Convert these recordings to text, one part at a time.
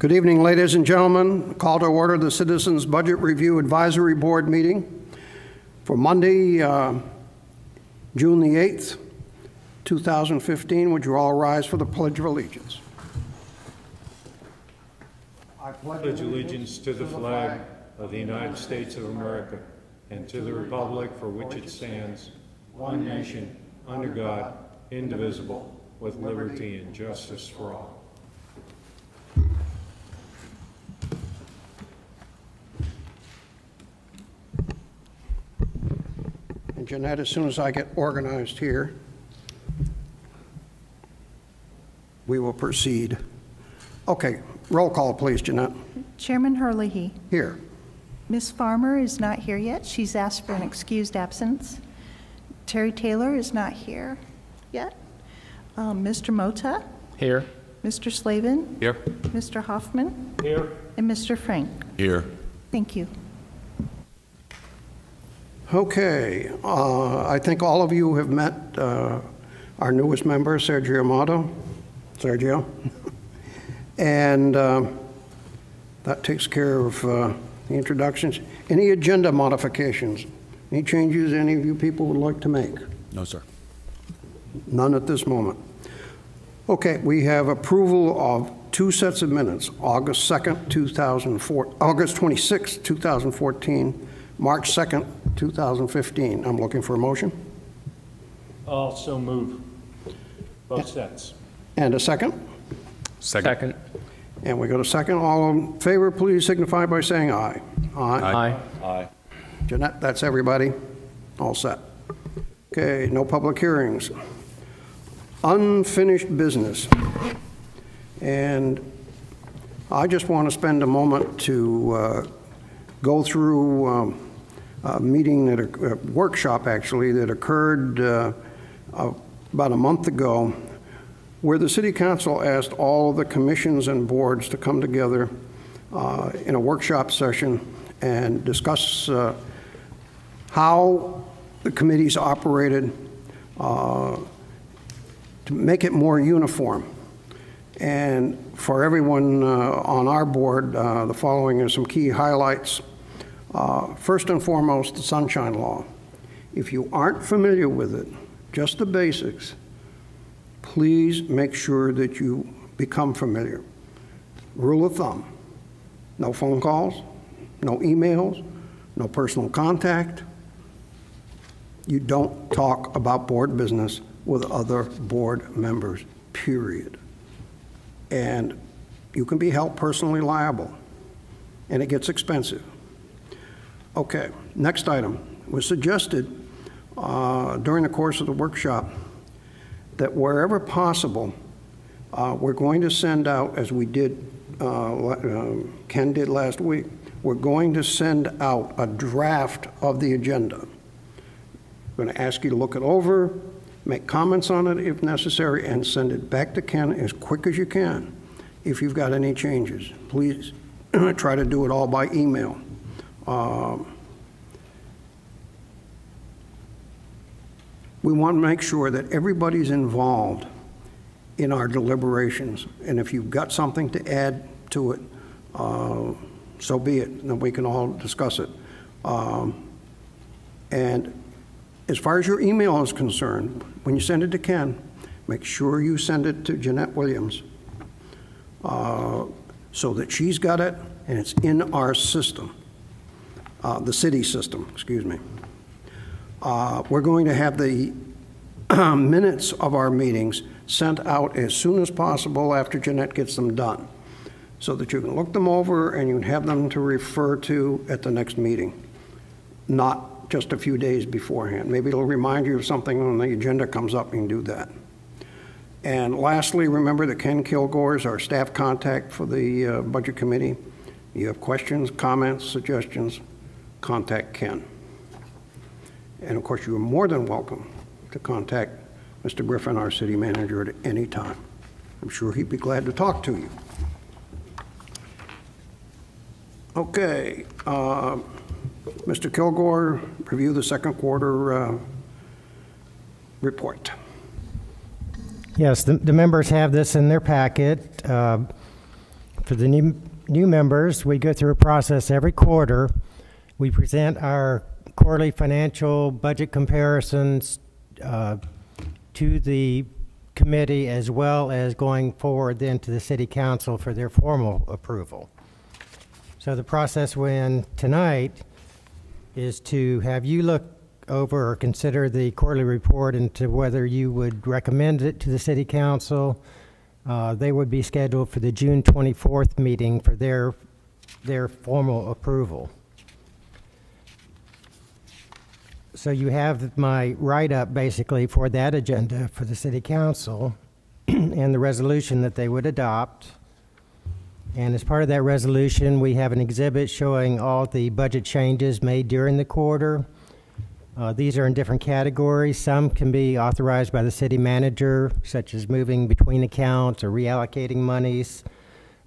Good evening, ladies and gentlemen. Call to order the Citizens Budget Review Advisory Board meeting for Monday, June the 8th, 2015. Would you all rise for the Pledge of Allegiance? I pledge allegiance to the flag of the United States of America and to the republic for which it stands, one nation, under God, indivisible, with liberty and justice for all. And Jeanette, as soon as I get organized here, we will proceed. Okay, roll call, please, Jeanette. Chairman Herlihy. Here. Ms. Farmer is not here yet. She's asked for an excused absence. Terry Taylor is not here yet. Mr. Mota? Here. Mr. Slavin? Here. Mr. Hoffman? Here. And Mr. Frank? Here. Thank you. Okay, I think all of you have met our newest member, Sergio Amato. Sergio. And that takes care of the introductions. Any agenda modifications? Any changes any of you people would like to make? No, sir. None at this moment. Okay, we have approval of two sets of minutes, August 2nd, 2004, August 26th, 2014, March 2nd, 2015. I'm looking for a motion. Also move both sets. And a second? Second. And we go to second. All in favor, please signify by saying aye. Aye. Aye. Jeanette, that's everybody. All set. Okay, no public hearings. Unfinished business. And I just want to spend a moment to go through a meeting, a workshop actually, that occurred about a month ago, where the City Council asked all of the commissions and boards to come together in a workshop session and discuss how the committees operated to make it more uniform. And for everyone on our board, the following are some key highlights. First and foremost, the Sunshine Law. If you aren't familiar with it, just the basics, please make sure that you become familiar. Rule of thumb: no phone calls, no emails, no personal contact. You don't talk about board business with other board members, period. And you can be held personally liable, and it gets expensive. Okay, next item. It was suggested during the course of the workshop that wherever possible, we're going to send out, as we did, Ken did last week, we're going to send out a draft of the agenda. I'm going to ask you to look it over, make comments on it if necessary, and send it back to Ken as quick as you can. If you've got any changes, please try to do it all by email. We want to make sure that everybody's involved in our deliberations, and if you've got something to add to it, so be it, and then we can all discuss it. And as far as your email is concerned, when you send it to Ken, make sure you send it to Jeanette Williams so that she's got it and it's in our system, the city system, excuse me. We're going to have the minutes of our meetings sent out as soon as possible after Jeanette gets them done, so that you can look them over and you can have them to refer to at the next meeting, not just a few days beforehand. Maybe it'll remind you of something when the agenda comes up. You can do that. And lastly, remember that Ken Kilgore is our staff contact for the Budget Committee. You have questions, comments, suggestions, contact Ken. And of course, you are more than welcome to contact Mr. Griffin, our city manager, at any time. I'm sure he'd be glad to talk to you. Okay, Mr. Kilgore, review the second quarter report. Yes, the members have this in their packet. For the new members, we go through a process every quarter. We present our quarterly financial budget comparisons to the committee, as well as going forward then to the city council for their formal approval. So the process we're in tonight is to have you look over or consider the quarterly report into whether you would recommend it to the city council. They would be scheduled for the June 24th meeting for their formal approval. So you have my write-up basically for that agenda for the city council and the resolution that they would adopt. And as part of that resolution, we have an exhibit showing all the budget changes made during the quarter. These are in different categories. Some can be authorized by the city manager, such as moving between accounts or reallocating monies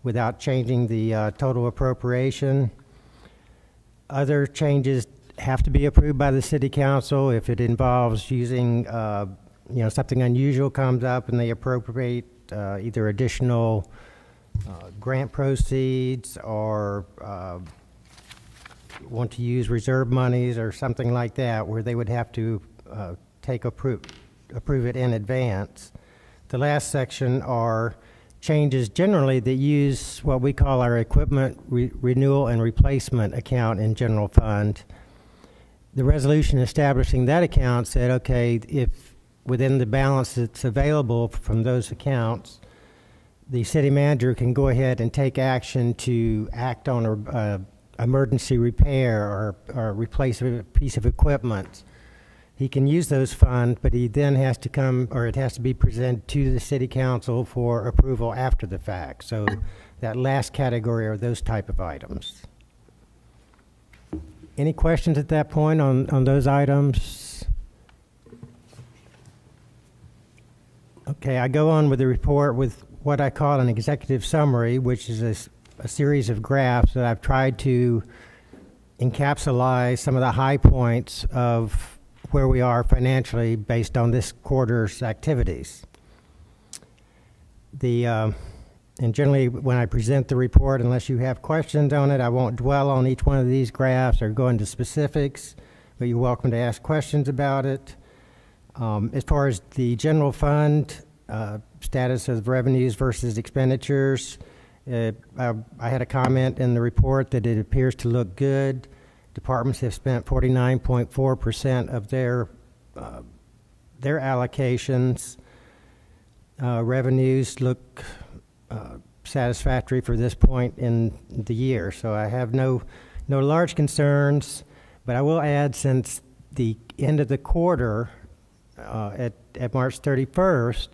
without changing the total appropriation. Other changes have to be approved by the city council if it involves using, something unusual comes up and they appropriate either additional grant proceeds or want to use reserve monies or something like that, where they would have to approve it in advance. The last section are changes generally that use what we call our equipment renewal and replacement account in general fund. The resolution establishing that account said, okay, if within the balance that's available from those accounts, the city manager can go ahead and take action to act on a emergency repair or replace a piece of equipment. He can use those funds, but he then has to it has to be presented to the city council for approval after the fact. So that last category are those type of items. Any questions at that point on those items? Okay, I go on with the report with what I call an executive summary, which is a series of graphs that I've tried to encapsulate some of the high points of where we are financially based on this quarter's activities. And generally, when I present the report, unless you have questions on it, I won't dwell on each one of these graphs or go into specifics, but you're welcome to ask questions about it. As far as the general fund, status of revenues versus expenditures, I had a comment in the report that it appears to look good. Departments have spent 49.4% of their allocations. Revenues look satisfactory for this point in the year. So I have no large concerns, but I will add, since the end of the quarter at March 31st,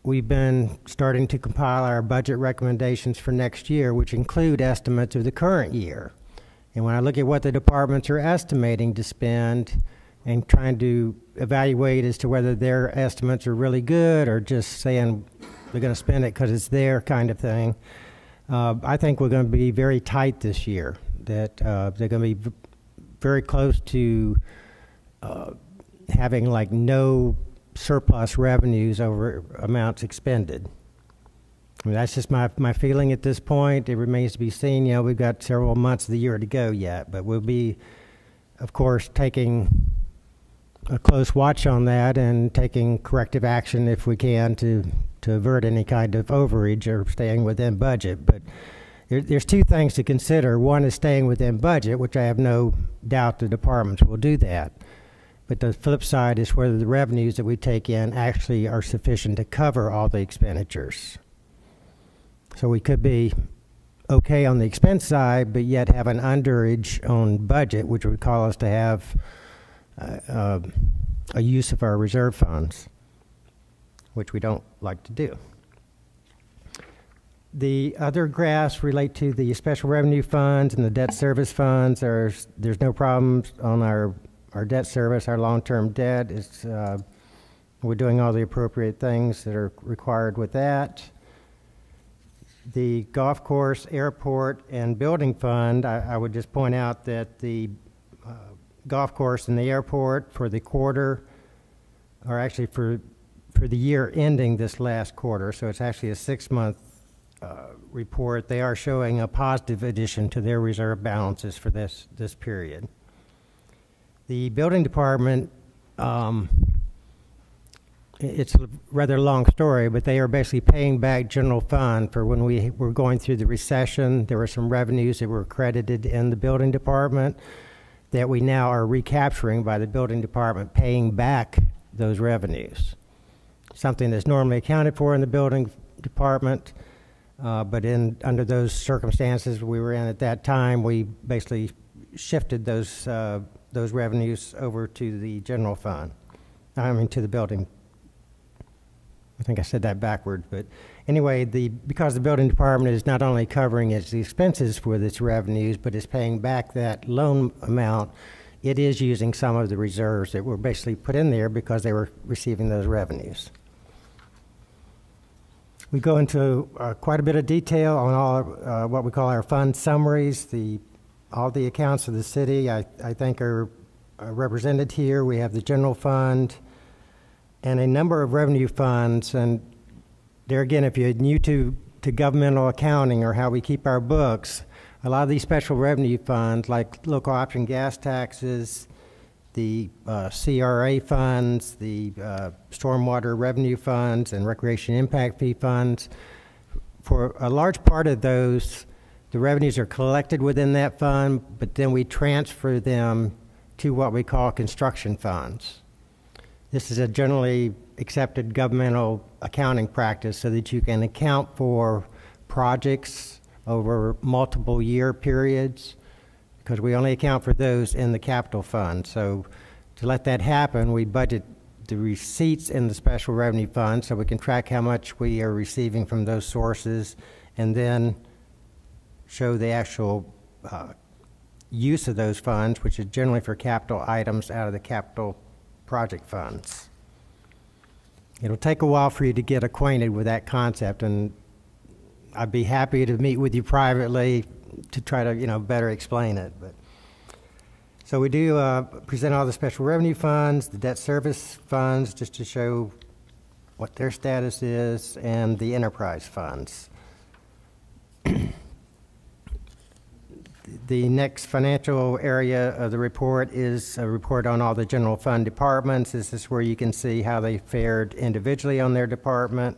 we've been starting to compile our budget recommendations for next year, which include estimates of the current year. And when I look at what the departments are estimating to spend and trying to evaluate as to whether their estimates are really good or just saying they're going to spend it because it's their kind of thing, I think we're going to be very tight this year, that they're going to be very close to having like no surplus revenues over amounts expended. I mean, that's just my feeling at this point. It remains to be seen. We've got several months of the year to go yet, but we'll be, of course, taking a close watch on that and taking corrective action if we can to avert any kind of overage or staying within budget. But there's two things to consider. One is staying within budget, which I have no doubt the departments will do that. But the flip side is whether the revenues that we take in actually are sufficient to cover all the expenditures. So we could be okay on the expense side, but yet have an underage on budget, which would call us to have a use of our reserve funds, which we don't like to do. The other graphs relate to the special revenue funds and the debt service funds. There's no problems on our debt service. Our long-term debt is, we're doing all the appropriate things that are required with that. The golf course, airport, and building fund, I would just point out that the golf course and the airport for the quarter are actually for the year ending this last quarter, so it's actually a 6-month report, they are showing a positive addition to their reserve balances for this period. The building department, it's a rather long story, but they are basically paying back general fund for when we were going through the recession. There were some revenues that were credited in the building department that we now are recapturing by the building department paying back those revenues. Something that's normally accounted for in the building department, but under those circumstances we were in at that time, we basically shifted those revenues over to the general fund. To the building. I think I said that backward, but anyway, because the building department is not only covering its expenses for its revenues, but is paying back that loan amount, it is using some of the reserves that were basically put in there because they were receiving those revenues. We go into quite a bit of detail on all what we call our fund summaries. All the accounts of the city, I think, are represented here. We have the general fund and a number of revenue funds. And there again, if you're new to governmental accounting or how we keep our books, a lot of these special revenue funds, like local option gas taxes, the CRA funds, the stormwater revenue funds, and recreation impact fee funds, for a large part of those, the revenues are collected within that fund, but then we transfer them to what we call construction funds. This is a generally accepted governmental accounting practice so that you can account for projects over multiple year periods, because we only account for those in the capital fund. So to let that happen, we budget the receipts in the special revenue fund so we can track how much we are receiving from those sources, and then show the actual use of those funds, which is generally for capital items out of the capital project funds. It'll take a while for you to get acquainted with that concept, and I'd be happy to meet with you privately to try to better explain it. But so we do present all the special revenue funds, the debt service funds, just to show what their status is, and the enterprise funds. The next financial area of the report is a report on all the general fund departments. This is where you can see how they fared individually on their department.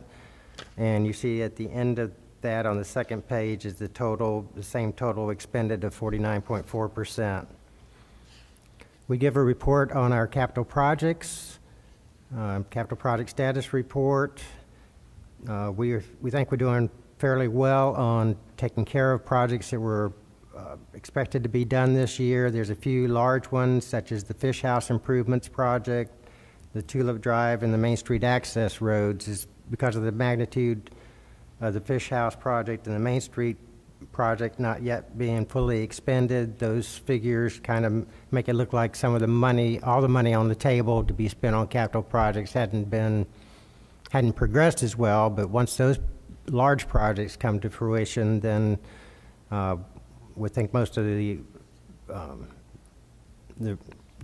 And you see at the end of that on the second page is the same total expended of 49.4%. We give a report on our capital projects, capital project status report. We think we're doing fairly well on taking care of projects that were expected to be done this year. There's a few large ones, such as the Fish House Improvements Project, the Tulip Drive, and the Main Street Access Roads. Is because of the magnitude of the Fish House Project and the Main Street Project not yet being fully expended. Those figures kind of make it look like some of the money, all the money on the table to be spent on capital projects hadn't progressed as well. But once those large projects come to fruition, then we think most of the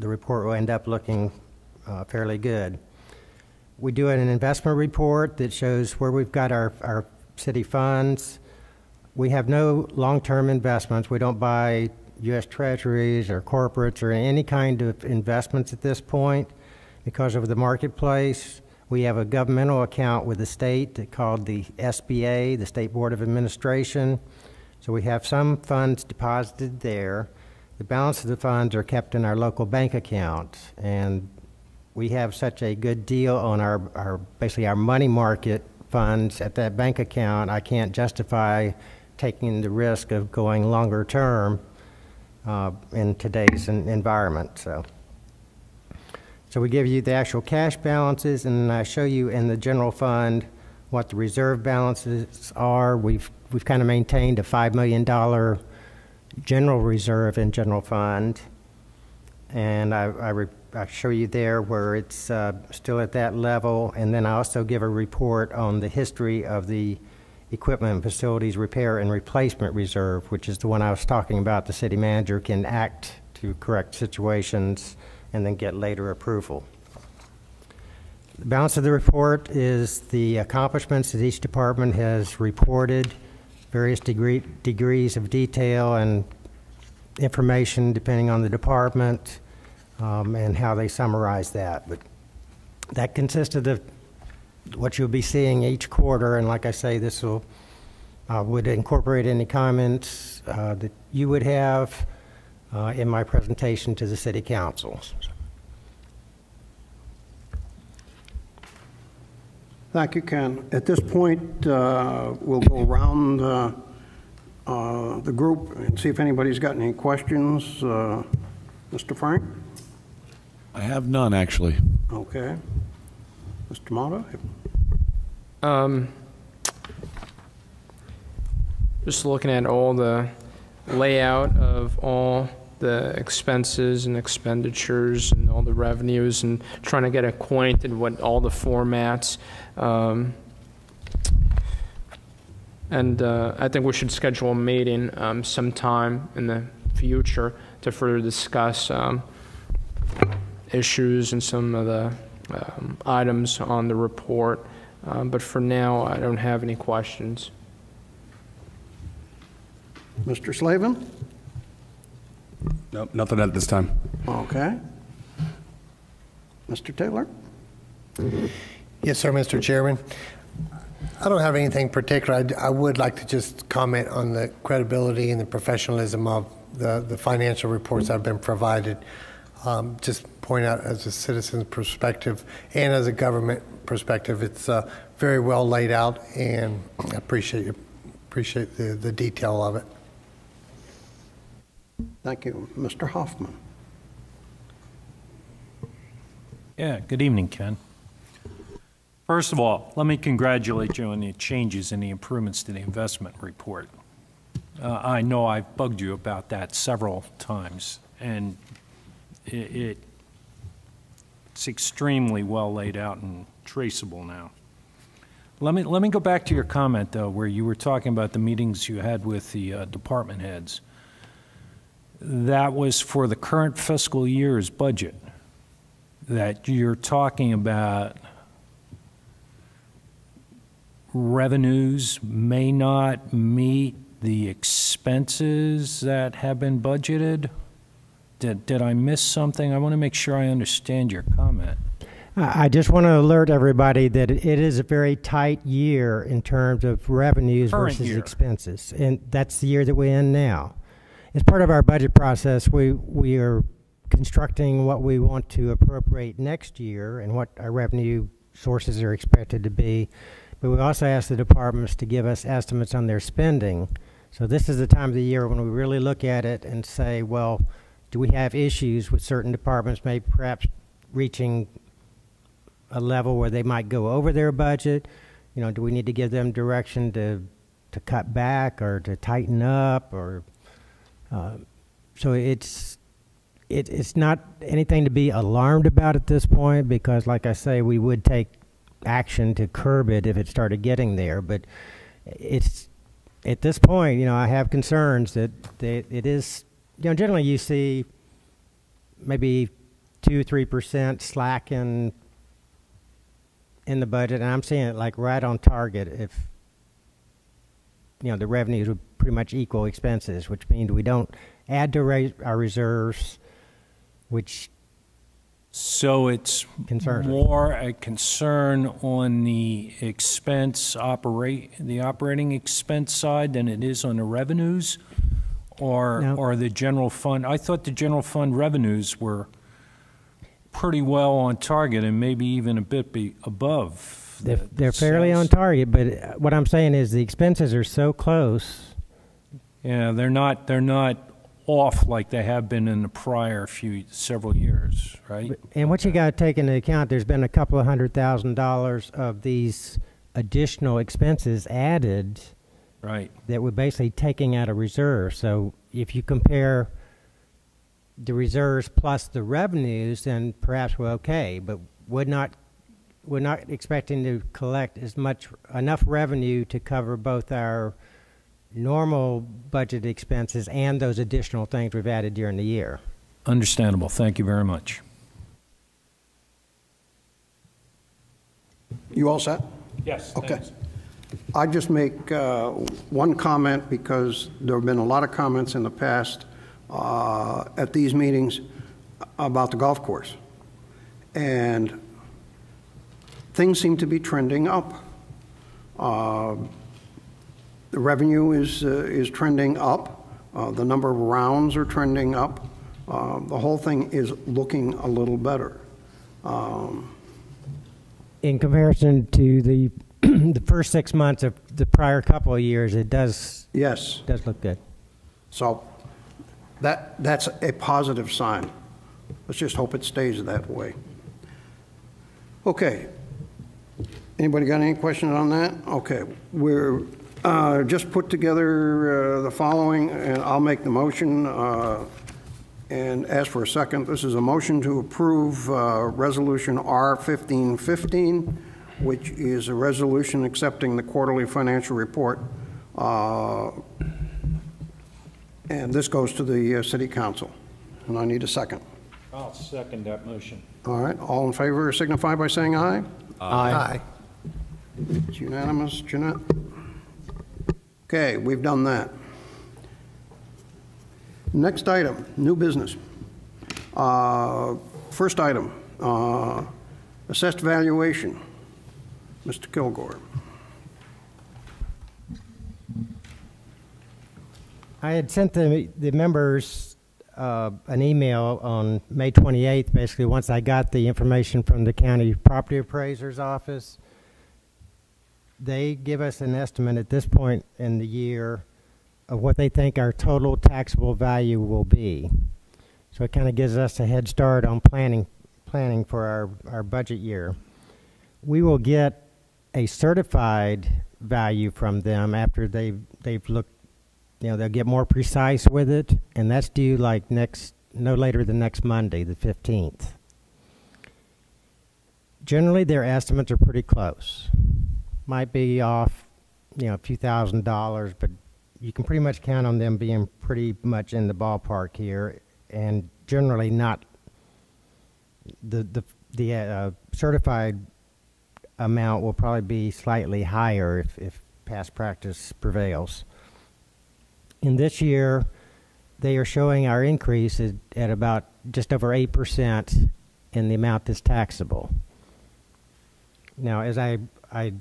report will end up looking fairly good. We do an investment report that shows where we've got our city funds. We have no long-term investments. We don't buy U.S. Treasuries or corporates or any kind of investments at this point because of the marketplace. We have a governmental account with the state called the SBA, the State Board of Administration. So we have some funds deposited there. The balance of the funds are kept in our local bank account, and we have such a good deal on our basically our money market funds at that bank account. I can't justify taking the risk of going longer term in today's environment. So we give you the actual cash balances, and I show you in the general fund what the reserve balances are. We've kind of maintained a $5 million general reserve in general fund, and I show you there where it's still at that level, and then I also give a report on the history of the equipment and facilities repair and replacement reserve, which is the one I was talking about. The city manager can act to correct situations and then get later approval. The balance of the report is the accomplishments that each department has reported various degrees of detail and information depending on the department and how they summarize that. But that consisted of what you'll be seeing each quarter, and like I say, this will would incorporate any comments that you would have in my presentation to the City Council. Thank you, Ken. At this point, we'll go around the group and see if anybody's got any questions. Mr. Frank? I have none, actually. Okay. Mr. Mata? Just looking at all the layout of all the expenses and expenditures and all the revenues and trying to get acquainted with all the formats. I think we should schedule a meeting sometime in the future to further discuss issues and some of the items on the report. But for now, I don't have any questions. Mr. Slavin? Nope, nothing at this time. Okay. Mr. Taylor? Yes, sir, Mr. Chairman. I don't have anything particular. I would like to just comment on the credibility and the professionalism of the financial reports that have been provided. Just point out as a citizen's perspective and as a government perspective, it's very well laid out, and I appreciate the detail of it. Thank you. Mr. Hoffman? Yeah, good evening, Ken. First of all, let me congratulate you on the changes and the improvements to the investment report. I know I've bugged you about that several times, and it's extremely well laid out and traceable now. Let me go back to your comment, though, where you were talking about the meetings you had with the department heads. That was for the current fiscal year's budget, that you're talking about revenues may not meet the expenses that have been budgeted. Did I miss something? I want to make sure I understand your comment. I just want to alert everybody that it is a very tight year in terms of revenues versus expenses, and that's the year that we're in now. As part of our budget process, we are constructing what we want to appropriate next year and what our revenue sources are expected to be. But we also ask the departments to give us estimates on their spending. So this is the time of the year when we really look at it and say, well, do we have issues with certain departments, maybe perhaps reaching a level where they might go over their budget? You know, do we need to give them direction to cut back or to tighten up? Or so it's not anything to be alarmed about at this point, because like I say, we would take action to curb it if it started getting there. But it's at this point, you know, I have concerns that it is, you know, generally you see maybe 2-3% slack in the budget, and I'm seeing it like right on target if, you know, the revenues would pretty much equal expenses, which means we don't add to our reserves, which So it's more a concern on the the operating expense side than it is on the revenues, or the general fund. I thought the general fund revenues were pretty well on target and maybe even a bit above. They're fairly on target, but what I'm saying is the expenses are so close. Yeah, they're not off like they have been in the prior several years, right? And what you got to take into account, there's been a couple of $100,000 of these additional expenses added, right, that we're basically taking out of reserve. So if you compare the reserves plus the revenues, then perhaps we're okay, but we're not expecting to collect enough revenue to cover both our normal budget expenses and those additional things we've added during the year. Understandable. Thank you very much. You all set? Yes. Okay. Thanks. I just make one comment because there have been a lot of comments in the past at these meetings about the golf course. And things seem to be trending up. The revenue is trending up. The number of rounds are trending up. The whole thing is looking a little better. In comparison to the the first 6 months of the prior couple of years, it does Yes. look good. So that's a positive sign. Let's just hope it stays that way. Okay. Anybody got any questions on that? Okay. We're just put together the following, and I'll make the motion and ask for a second. This is a motion to approve Resolution R-1515, which is a resolution accepting the quarterly financial report. And this goes to the City Council. And I need a second. I'll second that motion. All right, all in favor signify by saying aye. Aye. It's unanimous, Jeanette? Okay, we've done that. Next item, new business. First item, assessed valuation. Mr. Kilgore. I had sent the members an email on May 28th, basically once I got the information from the county property appraiser's office. They give us an estimate at this point in the year of what they think our total taxable value will be. So it kind of gives us a head start on planning for our budget year. We will get a certified value from them after they've looked. They'll get more precise with it, and that's due like no later than next Monday, the 15th. Generally, their estimates are pretty close. Might be off, a few $1,000s, but you can pretty much count on them being pretty much in the ballpark here, and generally not the certified amount will probably be slightly higher if past practice prevails. In this year, they are showing our increase at about just over 8% in the amount that's taxable. Now, as I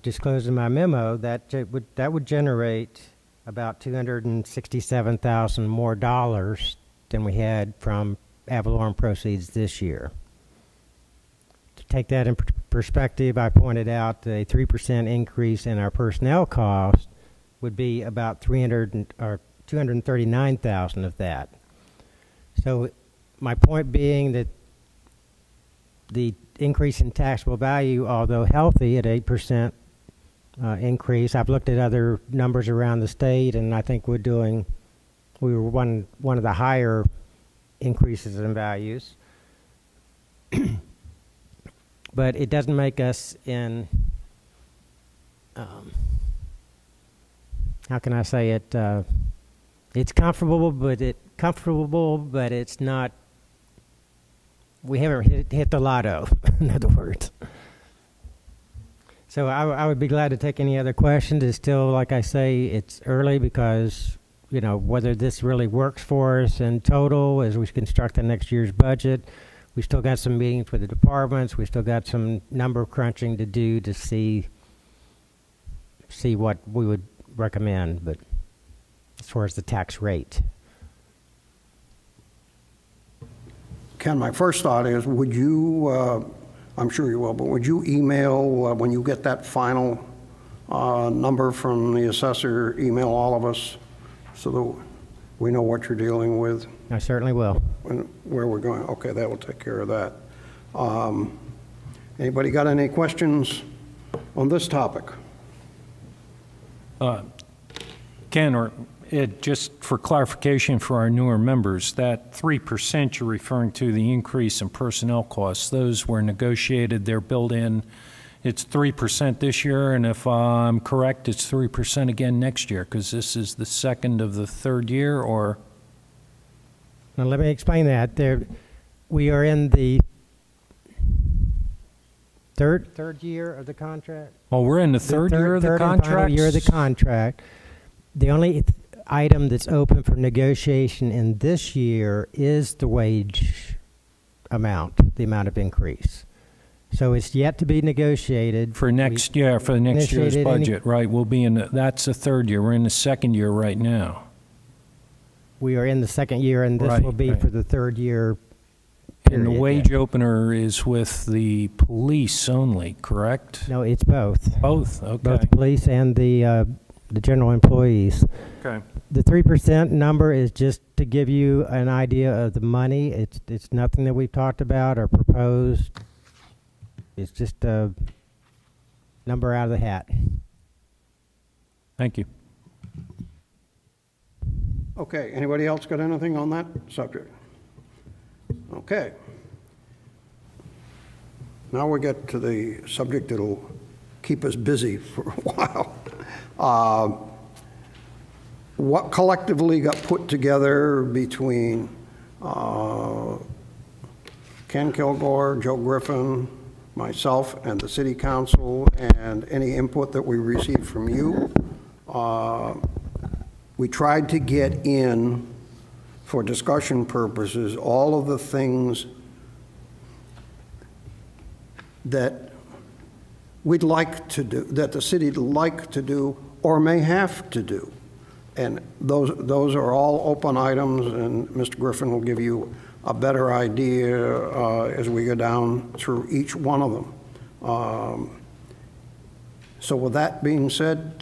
disclosed in my memo, that would generate about $267,000 more dollars than we had from ad valorem proceeds this year. To take that in perspective, I pointed out a 3% increase in our personnel cost would be about $239,000 of that. So my point being that the increase in taxable value, although healthy at 8% increase, I've looked at other numbers around the state, and I think we were one of the higher increases in values. But it doesn't make us in, how can I say it? It's comfortable, but it's not. We haven't hit the lotto, in other words. So I would be glad to take any other questions. It's still, like I say, it's early because, whether this really works for us in total as we construct the next year's budget. We still got some meetings with the departments. We still got some number crunching to do to see what we would recommend, but as far as the tax rate. Ken, my first thought is, would you, I'm sure you will, but would you email, when you get that final number from the assessor, email all of us so that we know what you're dealing with? I certainly will. And where we're going. Okay, that will take care of that. Anybody got any questions on this topic? Ken, or Ed, just for clarification for our newer members, that 3% you're referring to, the increase in personnel costs, those were negotiated, they're built in. It's 3% this year, and if I'm correct, it's 3% again next year, because this is the second of the third year, or? Now, let me explain that. We are in the third year of the contract. Oh, we're in the third year of the third and final contract? year of the contract. The only item that's open for negotiation in this year is the wage amount, the amount of increase. So it's yet to be negotiated. For next year, for the next year's initiated budget, right? We'll be in that's the third year. We're in the second year right now. We are in the second year, and this Right, will be right. for the third year. And the period, wage yeah. opener is with the police only, correct? No, it's both. Both, okay. Both the police and the general employees. Okay. The 3% number is just to give you an idea of the money. It's nothing that we've talked about or proposed. It's just a number out of the hat. Thank you. Okay, anybody else got anything on that subject? Okay. Now we get to the subject that'll keep us busy for a while. What collectively got put together between Ken Kilgore, Joe Griffin, myself, and the city council, and any input that we received from you. We tried to get in, for discussion purposes, all of the things that we'd like to do, that the city'd like to do or may have to do. And those are all open items, and Mr. Griffin will give you a better idea as we go down through each one of them. So with that being said,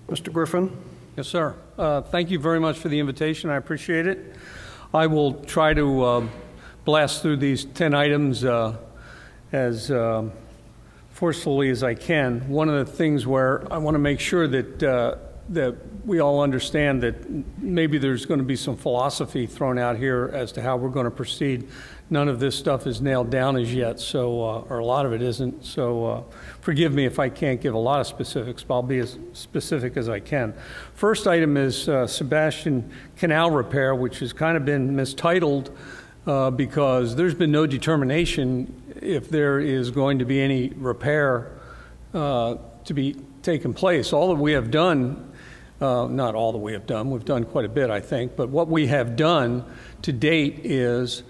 Mr. Griffin? Yes, sir. Thank you very much for the invitation. I appreciate it. I will try to blast through these 10 items as forcefully as I can. One of the things where I want to make sure that that we all understand that maybe there's going to be some philosophy thrown out here as to how we're going to proceed. None of this stuff is nailed down as yet, so or a lot of it isn't. So forgive me if I can't give a lot of specifics, but I'll be as specific as I can. First item is Sebastian Canal repair, which has kind of been mistitled because there's been no determination if there is going to be any repair to be taken place. All that we have done, not all that we have done, we've done quite a bit, I think, but what we have done to date is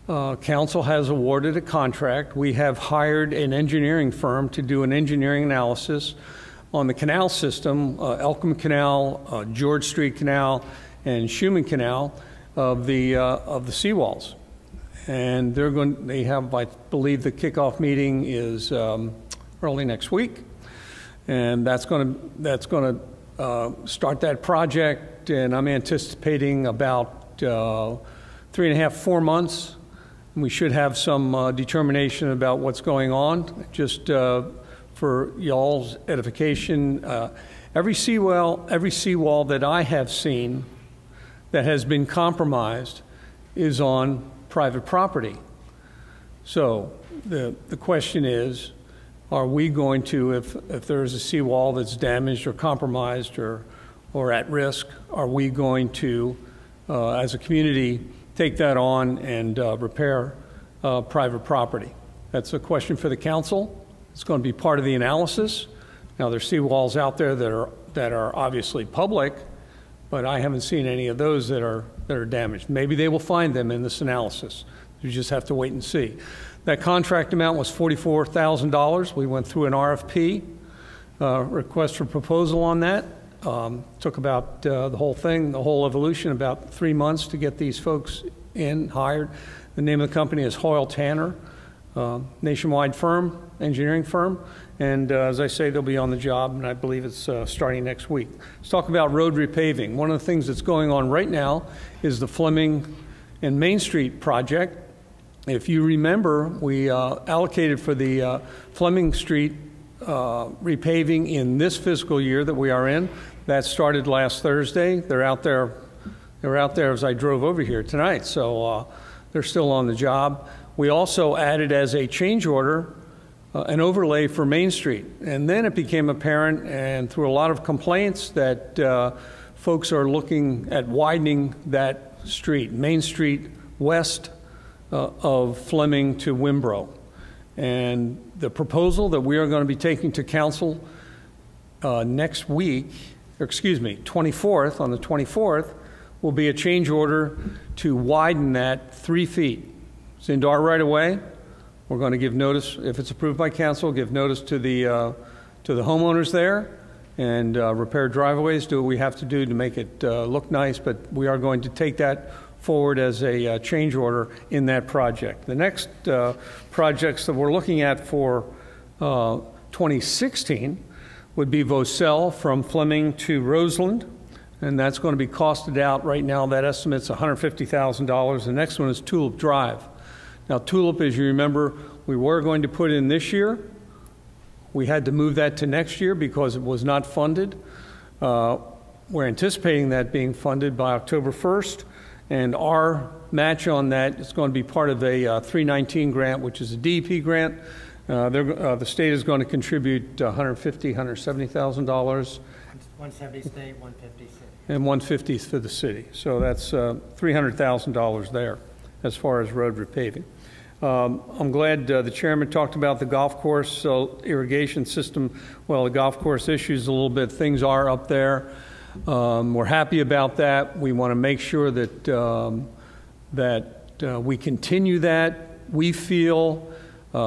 council has awarded a contract. We have hired an engineering firm to do an engineering analysis on the canal system, Elkham Canal, George Street Canal, and Schumann Canal of the seawalls. And they have, I believe, the kickoff meeting is early next week, and that's going to start that project. And I'm anticipating about 3.5, 4 months. We should have some determination about what's going on. Just for y'all's edification, every seawall that I have seen that has been compromised is on private property. So the question is, are we going to, if there is a seawall that's damaged or compromised or at risk, are we going to, as a community, take that on and repair private property? That's a question for the council. It's going to be part of the analysis. Now, there's seawalls out there that are obviously public, but I haven't seen any of those that are damaged. Maybe they will find them in this analysis. You just have to wait and see. That contract amount was $44,000. We went through an RFP, request for proposal on that. Took about the whole evolution, about 3 months to get these folks hired. The name of the company is Hoyle Tanner, nationwide firm, engineering firm. And as I say, they'll be on the job, and I believe it's starting next week. Let's talk about road repaving. One of the things that's going on right now is the Fleming and Main Street project. If you remember, we allocated for the Fleming Street repaving in this fiscal year that we are in. That started last Thursday. They're out there as I drove over here tonight, so they're still on the job. We also added as a change order an overlay for Main Street, and then it became apparent, and through a lot of complaints, that folks are looking at widening that street, Main Street west of Fleming to Wimbrow. And the proposal that we are going to be taking to council next week, or excuse me, 24th, on the 24th, will be a change order to widen that 3 feet. It's into our right of way. We're going to give notice, if it's approved by council, give notice to the homeowners there and repair driveways, do what we have to do to make it look nice, but we are going to take that forward as a change order in that project. The next projects that we're looking at for 2016 would be Vosel from Fleming to Roseland, and that's going to be costed out right now. That estimate's $150,000. The next one is Tulip Drive. Now, Tulip, as you remember, we were going to put in this year. We had to move that to next year because it was not funded. We're anticipating that being funded by October 1st, and our match on that is going to be part of a 319 grant, which is a DEP grant. The state is going to contribute $150,000, $170,000. 170 state, 150 city. And 150 for the city. So that's $300,000 there as far as road repaving. I'm glad the chairman talked about the golf course irrigation system. Well, the golf course issues a little bit. Things are up there. We're happy about that. We want to make sure that we continue that. We feel,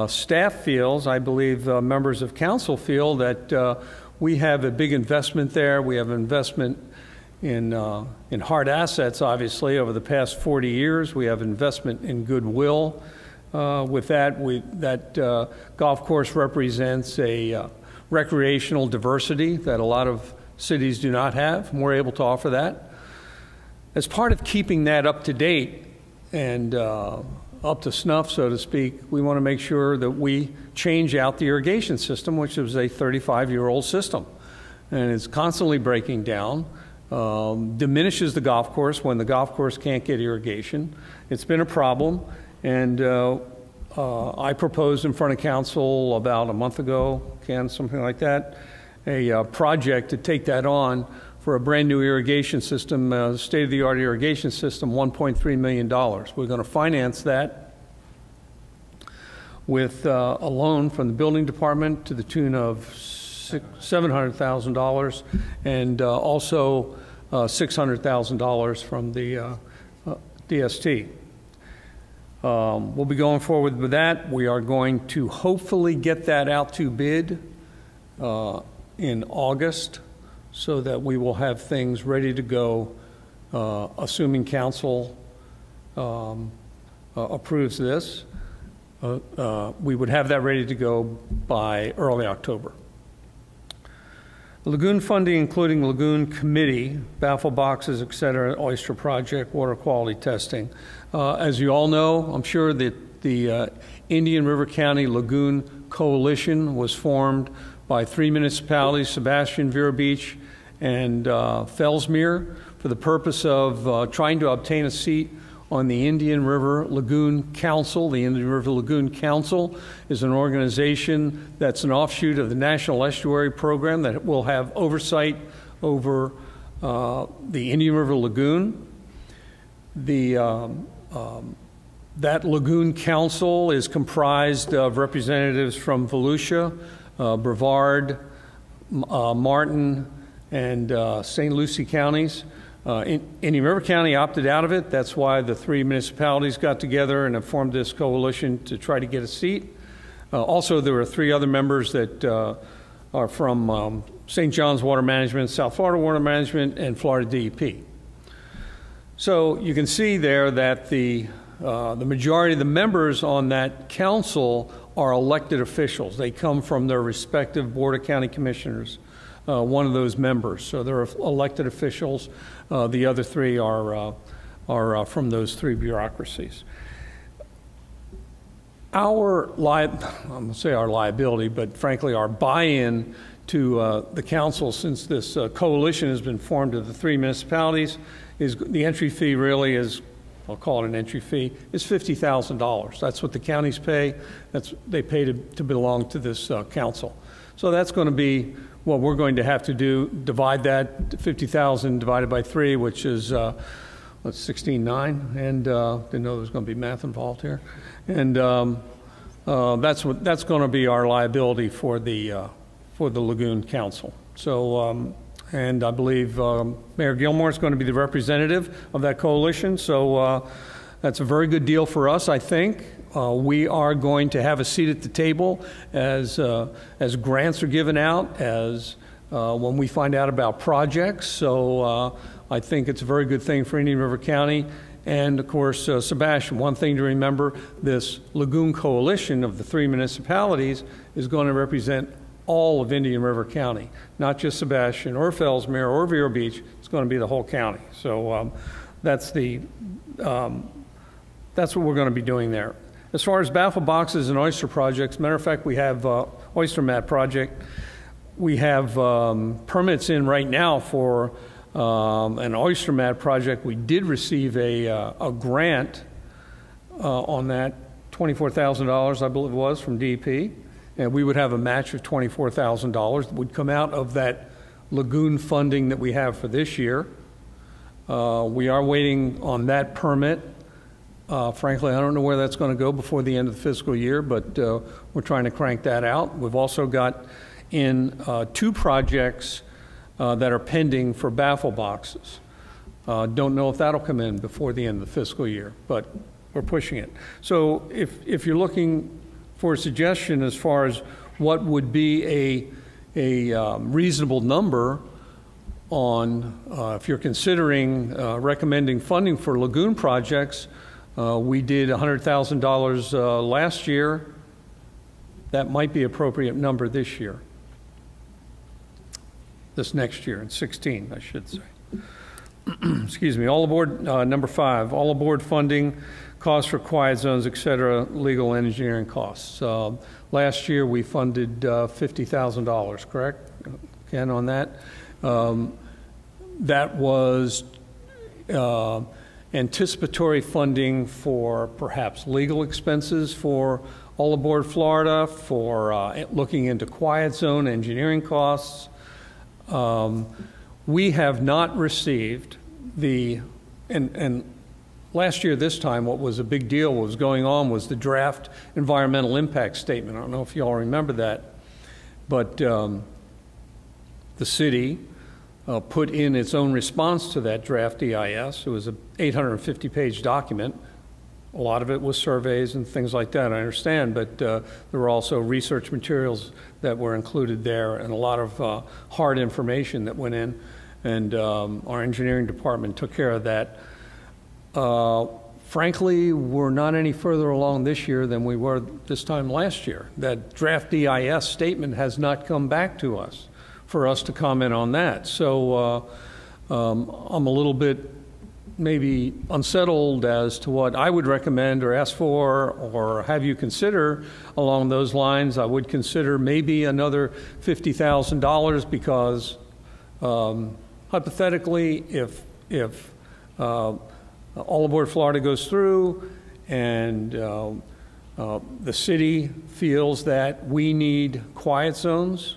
staff feels, I believe members of council feel that we have a big investment there. We have an investment in hard assets, obviously, over the past 40 years. We have investment in goodwill. With that, that golf course represents a recreational diversity that a lot of cities do not have, and we're able to offer that. As part of keeping that up to date and up to snuff, so to speak, we want to make sure that we change out the irrigation system, which is a 35-year-old system, and it's constantly breaking down. Diminishes the golf course when the golf course can't get irrigation. It's been a problem, and I proposed in front of council about a month ago, something like that, a project to take that on for a brand new irrigation system, state-of-the-art irrigation system, $1.3 million. We're going to finance that with a loan from the building department to the tune of $700,000 and also $600,000 from the DST. We'll be going forward with that. We are going to hopefully get that out to bid in August so that we will have things ready to go, assuming council approves this. We would have that ready to go by early October. Lagoon funding, including lagoon committee, baffle boxes, et cetera, oyster project, water quality testing. As you all know, I'm sure that the Indian River County Lagoon Coalition was formed by 3 municipalities, Sebastian, Vero Beach, and Fellsmere, for the purpose of trying to obtain a seat on the Indian River Lagoon Council. The Indian River Lagoon Council is an organization that's an offshoot of the National Estuary Program that will have oversight over the Indian River Lagoon. That Lagoon Council is comprised of representatives from Volusia, Brevard, Martin, and St. Lucie counties. Indian River County opted out of it. That's why the 3 municipalities got together and have formed this coalition to try to get a seat. Also, there are 3 other members that are from St. John's Water Management, South Florida Water Management, and Florida DEP. So you can see there that the majority of the members on that council are elected officials. They come from their respective Board of County Commissioners, one of those members. So they're elected officials. The other 3 are from those 3 bureaucracies. I'm going to say our liability, but frankly our buy-in to the council, since this coalition has been formed of the 3 municipalities, is the entry fee really is, I'll call it an entry fee, is $50,000. That's what the counties pay. They pay to belong to this council. So that's going to be what we're going to have to do, divide that 50,000 divided by 3, which is, what's 16.9, and didn't know there was going to be math involved here. And that's going to be our liability for the Lagoon Council. So, and I believe Mayor Gilmore is going to be the representative of that coalition. So that's a very good deal for us, I think. We are going to have a seat at the table as grants are given out, as when we find out about projects. So I think it's a very good thing for Indian River County. And of course, Sebastian, one thing to remember, this Lagoon Coalition of the 3 municipalities is going to represent all of Indian River County, not just Sebastian or Fellsmere or Vero Beach. It's going to be the whole county. So that's what we're going to be doing there. As far as baffle boxes and oyster projects, matter of fact, we have oyster mat project. We have permits in right now for an oyster mat project. We did receive a grant on that, $24,000, I believe it was, from DEP, and we would have a match of $24,000 that would come out of that lagoon funding that we have for this year. We are waiting on that permit. Frankly, I don't know where that's going to go before the end of the fiscal year, but we're trying to crank that out. We've also got in 2 projects that are pending for baffle boxes. Don't know if that'll come in before the end of the fiscal year, but we're pushing it. So if you're looking for a suggestion as far as what would be a reasonable number on, if you're considering recommending funding for lagoon projects, we did $100,000 last year. That might be an appropriate number this year. This next year, in 16, I should say. Excuse me. All aboard, number 5, all aboard funding, costs for quiet zones, et cetera, legal engineering costs. Last year, we funded $50,000, correct? Ken, on that? That was anticipatory funding for perhaps legal expenses for All Aboard Florida, for looking into quiet zone engineering costs. We have not received and last year this time what was a big deal, what was going on was the draft environmental impact statement. I don't know if you all remember that, but the city put in its own response to that draft EIS. It was an 850-page document. A lot of it was surveys and things like that, I understand, but there were also research materials that were included there and a lot of hard information that went in, and our engineering department took care of that. Frankly, we're not any further along this year than we were this time last year. That draft EIS statement has not come back to us for us to comment on that. So I'm a little bit maybe unsettled as to what I would recommend or ask for or have you consider along those lines. I would consider maybe another $50,000 because hypothetically, if All Aboard Florida goes through and the city feels that we need quiet zones,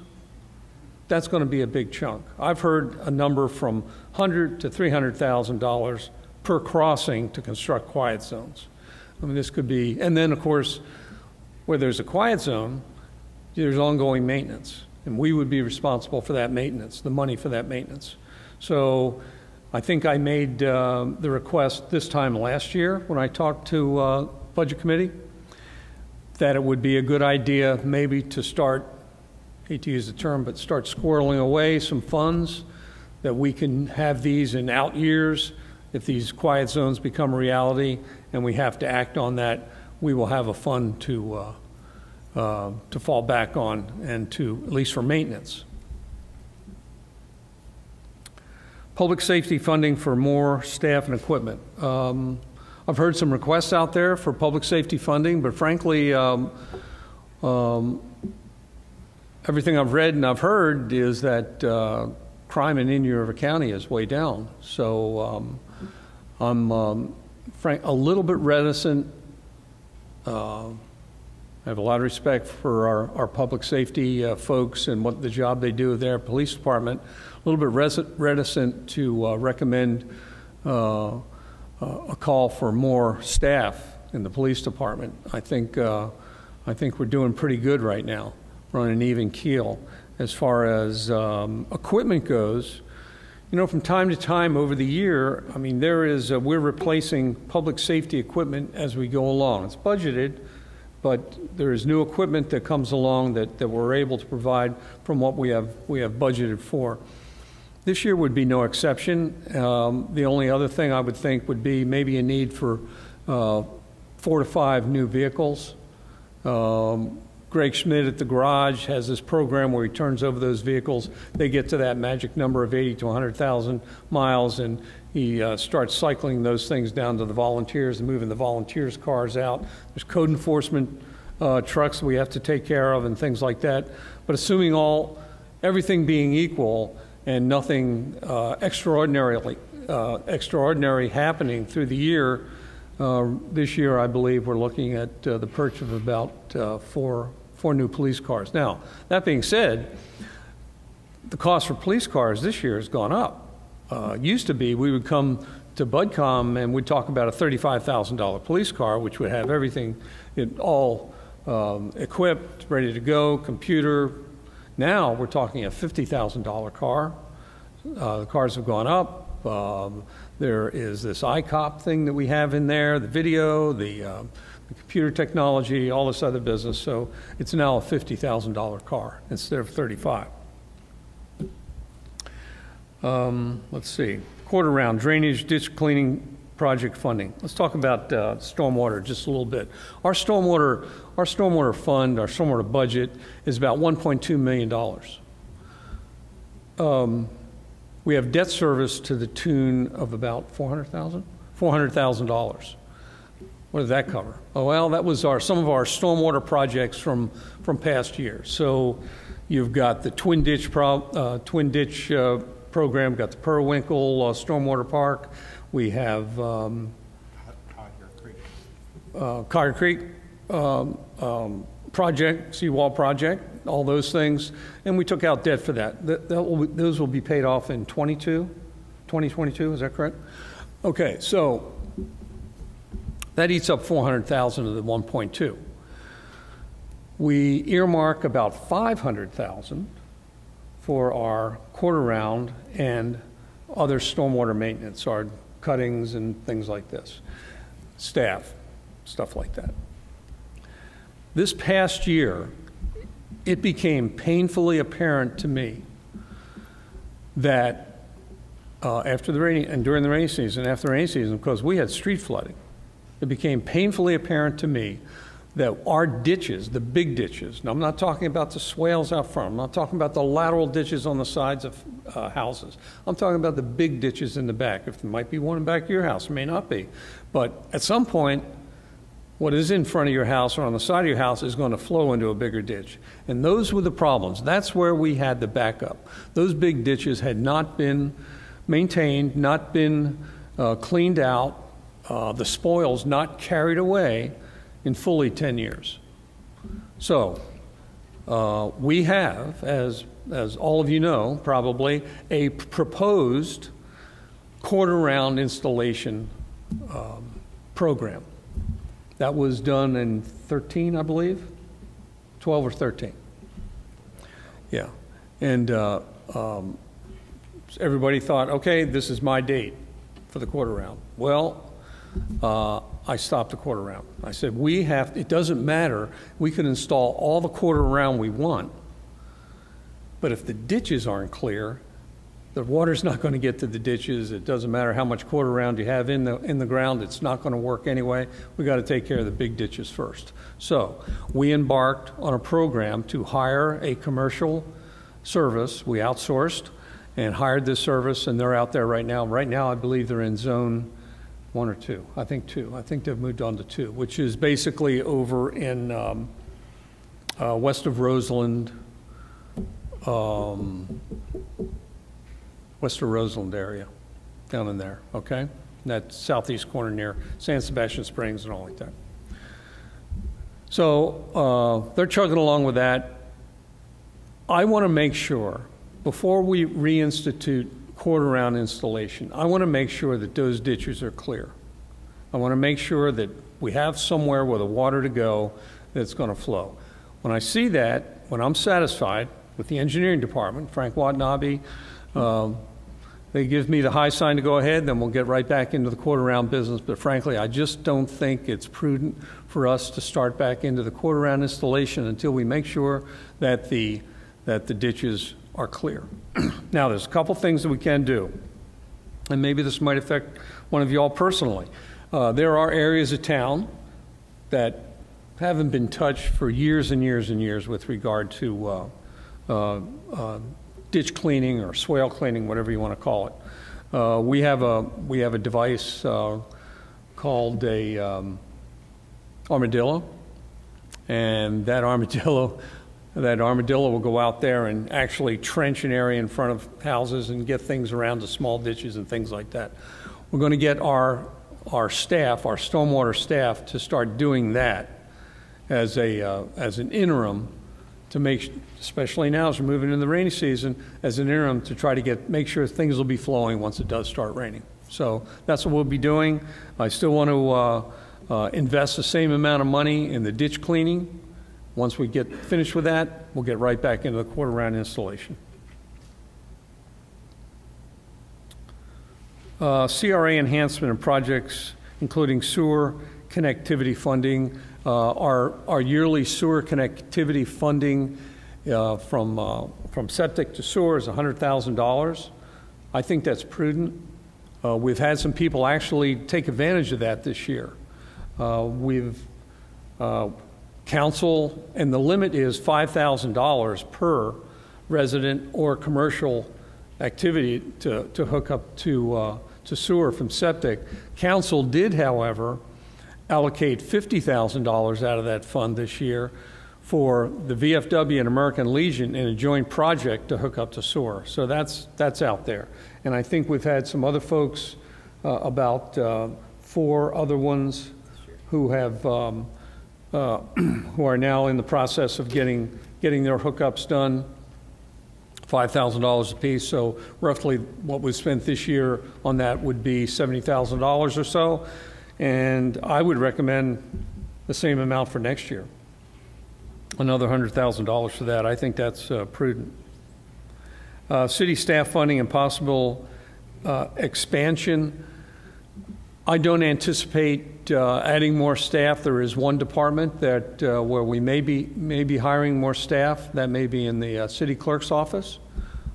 that's going to be a big chunk. I've heard a number from $100,000 to $300,000 per crossing to construct quiet zones. I mean, this could be, and then of course, where there's a quiet zone, there's ongoing maintenance, and we would be responsible for that maintenance, the money for that maintenance. So I think I made the request this time last year when I talked to Budget Committee that it would be a good idea maybe to start, hate to use the term, but start squirreling away some funds that we can have these in out years. If these quiet zones become a reality and we have to act on that, we will have a fund to fall back on and to, at least for maintenance. Public safety funding for more staff and equipment. I've heard some requests out there for public safety funding, but frankly, everything I've read and I've heard is that crime in Indian River County is way down. So I'm a little bit reticent. I have a lot of respect for our public safety folks and what the job they do with their police department. A little bit reticent to recommend a call for more staff in the police department. I think I think we're doing pretty good right now. We're on an even keel. As far as equipment goes, you know, from time to time over the year, I mean, we're replacing public safety equipment as we go along. It's budgeted, but there is new equipment that comes along that we're able to provide from what we have budgeted for. This year would be no exception. The only other thing I would think would be maybe a need for 4 to 5 new vehicles. Greg Schmidt at the garage has this program where he turns over those vehicles. They get to that magic number of 80 to 100,000 miles, and he starts cycling those things down to the volunteers and moving the volunteers' cars out. There's code enforcement trucks we have to take care of and things like that. But assuming everything being equal and nothing extraordinary happening through the year, this year I believe we're looking at the purchase of about four new police cars. Now, that being said, the cost for police cars this year has gone up. Used to be we would come to BudCom and we'd talk about a $35,000 police car, which would have everything all equipped, ready to go, computer. Now we're talking a $50,000 car. The cars have gone up. There is this ICOP thing that we have in there, the video, the computer technology, all this other business. So it's now a $50,000 car instead of $35,000. Let's see. Quarter round drainage, ditch cleaning project funding. Let's talk about stormwater just a little bit. Our stormwater fund, our stormwater budget is about $1.2 million. We have debt service to the tune of about $400,000. What did that cover? Oh, well, that was some of our stormwater projects from past years. So you've got the Twin Ditch program, got the Periwinkle Stormwater Park. We have Cotton Creek project, seawall project, all those things. And we took out debt for that. Those will be paid off in 2022, is that correct? Okay, so that eats up $400,000 of the 1.2. We earmark about $500,000 for our quarter round and other stormwater maintenance, our cuttings and things like this, staff, stuff like that. This past year, it became painfully apparent to me that after the rainy and during the rainy season, after the rainy season, because we had street flooding, it became painfully apparent to me that our ditches, the big ditches, now I'm not talking about the swales out front, I'm not talking about the lateral ditches on the sides of houses, I'm talking about the big ditches in the back. If there might be one in the back of your house, it may not be. But at some point, what is in front of your house or on the side of your house is going to flow into a bigger ditch. And those were the problems. That's where we had the backup. Those big ditches had not been maintained, not been cleaned out, the spoils not carried away in fully 10 years. So we have, as all of you know, probably, a proposed quarter-round installation program. That was done in 13, I believe, 12 or 13. Yeah, and everybody thought, okay, this is my date for the quarter round. Well, I stopped the quarter round. I said, it doesn't matter, we can install all the quarter round we want, but if the ditches aren't clear, the water's not going to get to the ditches. It doesn't matter how much quarter round you have in the ground, it's not going to work anyway. We got to take care of the big ditches first. So we embarked on a program to hire a commercial service. We outsourced and hired this service, and they're out there right now. Right now, I believe they're in zone 1 or 2. I think 2. I think they've moved on to 2, which is basically over in west of Roseland, west of Roseland area, down in there, okay? That southeast corner near San Sebastian Springs and all like that. So they're chugging along with that. I want to make sure, before we reinstitute quarter-round installation, I want to make sure that those ditches are clear. I want to make sure that we have somewhere with the water to go, that's going to flow. When I see that, when I'm satisfied with the engineering department, Frank Watanabe, they give me the high sign to go ahead, then we'll get right back into the quarter-round business. But frankly, I just don't think it's prudent for us to start back into the quarter-round installation until we make sure that the ditches are clear. Now, there's a couple things that we can do, and maybe this might affect one of you all personally. There are areas of town that haven't been touched for years and years and years with regard to ditch cleaning or swale cleaning, whatever you want to call it. We have a device called a armadillo, and that armadillo will go out there and actually trench an area in front of houses and get things around the small ditches and things like that. We're going to get our staff, our stormwater staff, to start doing that as an interim to make, especially now as we're moving into the rainy season, as an interim to try to make sure things will be flowing once it does start raining. So that's what we'll be doing. I still want to invest the same amount of money in the ditch cleaning. Once we get finished with that, we'll get right back into the quarter-round installation. CRA enhancement and projects, including sewer connectivity funding. Our yearly sewer connectivity funding from septic to sewer is $100,000. I think that's prudent. We've had some people actually take advantage of that this year. Council, and the limit is $5,000 per resident or commercial activity to hook up to sewer from septic. Council did, however, allocate $50,000 out of that fund this year for the VFW and American Legion in a joint project to hook up to sewer. So that's out there. And I think we've had some other folks, about 4 other ones who have who are now in the process of getting their hookups done, $5,000 a piece. So roughly what was spent this year on that would be $70,000 or so. And I would recommend the same amount for next year, another $100,000 for that. I think that's prudent. City staff funding and possible expansion. I don't anticipate adding more staff. There is one department that where we may be hiring more staff. That may be in the city clerk's office.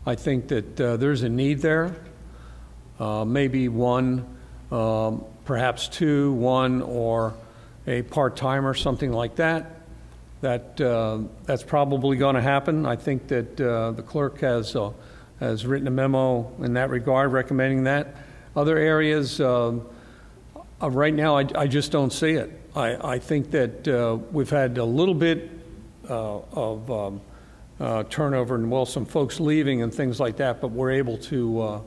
I think that there's a need there. Maybe one, perhaps 2, 1 or a part-timer, something like that. That's probably going to happen. I think that the clerk has written a memo in that regard recommending that. Other areas, right now, I just don't see it. I think that we've had a little bit of turnover and, well, some folks leaving and things like that, but we're able to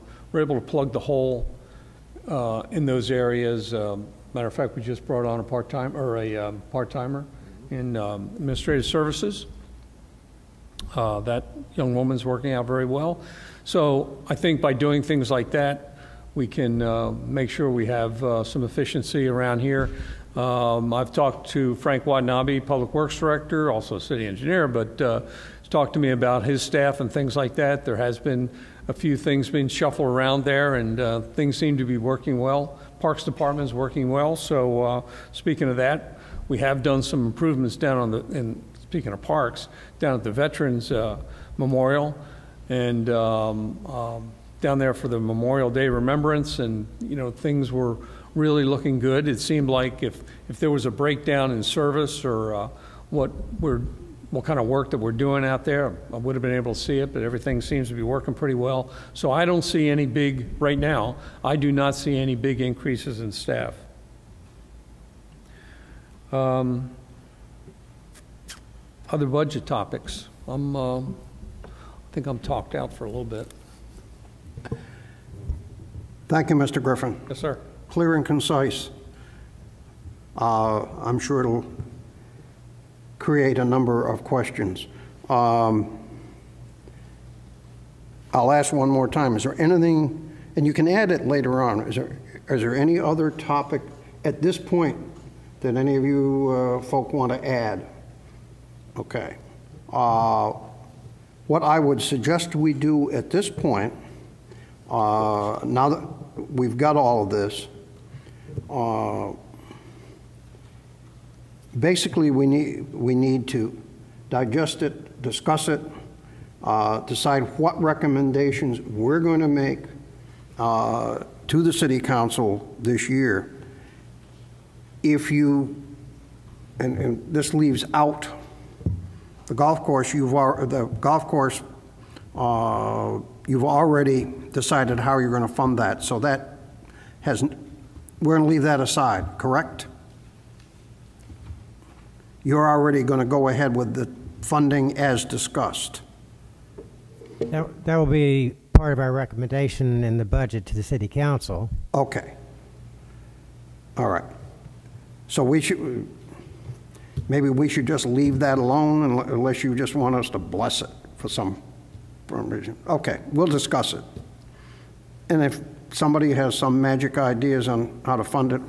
plug the hole in those areas. Matter of fact, we just brought on a part-timer in administrative services. That young woman's working out very well. So I think by doing things like that, we can make sure we have some efficiency around here. I've talked to Frank Watanabe, Public Works Director, also city engineer, but he's talked to me about his staff and things like that. There has been a few things being shuffled around there, and things seem to be working well. Parks Department is working well. So speaking of that, we have done some improvements down on speaking of parks, down at the Veterans Memorial, and down there for the Memorial Day Remembrance, and things were really looking good. It seemed like if there was a breakdown in service or what kind of work that we're doing out there, I would have been able to see it, but everything seems to be working pretty well. So I don't see any big, right now, I do not see any big increases in staff. Other budget topics. I think I'm talked out for a little bit. Thank you, Mr. Griffin. Yes, sir. Clear and concise. I'm sure it'll create a number of questions. I'll ask one more time. Is there anything, and you can add it later on, is there any other topic at this point that any of you folk want to add? Okay. What I would suggest we do at this point, now that we've got all of this, basically we need to digest it, discuss it, decide what recommendations we're going to make to the City Council this year. If you, and this leaves out the golf course, you've already decided how you're going to fund that, so that hasn't, we're going to leave that aside, correct? You're already going to go ahead with the funding as discussed. That will be part of our recommendation in the budget to the City Council. Okay. All right. So maybe we should just leave that alone unless you just want us to bless it for some reason. Okay, we'll discuss it. And if somebody has some magic ideas on how to fund it,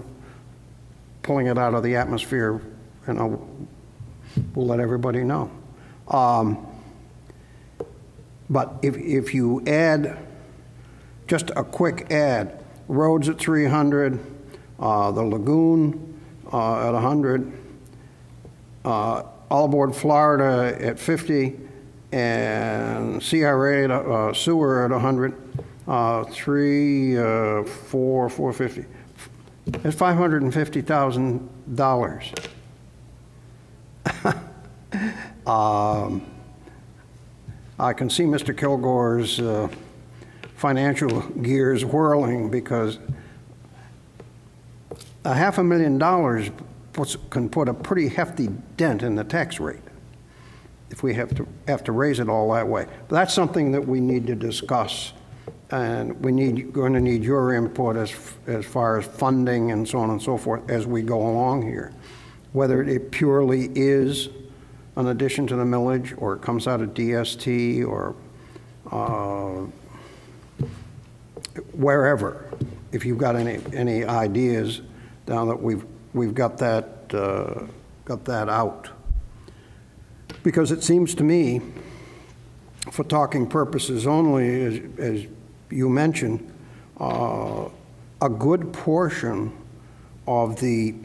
pulling it out of the atmosphere, we'll let everybody know. But if you add, just a quick add, roads at 300, the lagoon at 100, all aboard Florida at 50, and CRA sewer at 100, 450. That's $550,000. I can see Mr. Kilgore's financial gears whirling, because $500,000 can put a pretty hefty dent in the tax rate if we have to raise it all that way. But that's something that we need to discuss, and going to need your input as far as funding and so on and so forth as we go along here. Whether it purely is an addition to the millage, or it comes out of DST, or wherever. If you've got any ideas, now that we've got that out, because it seems to me, for talking purposes only, as you mentioned, a good portion of the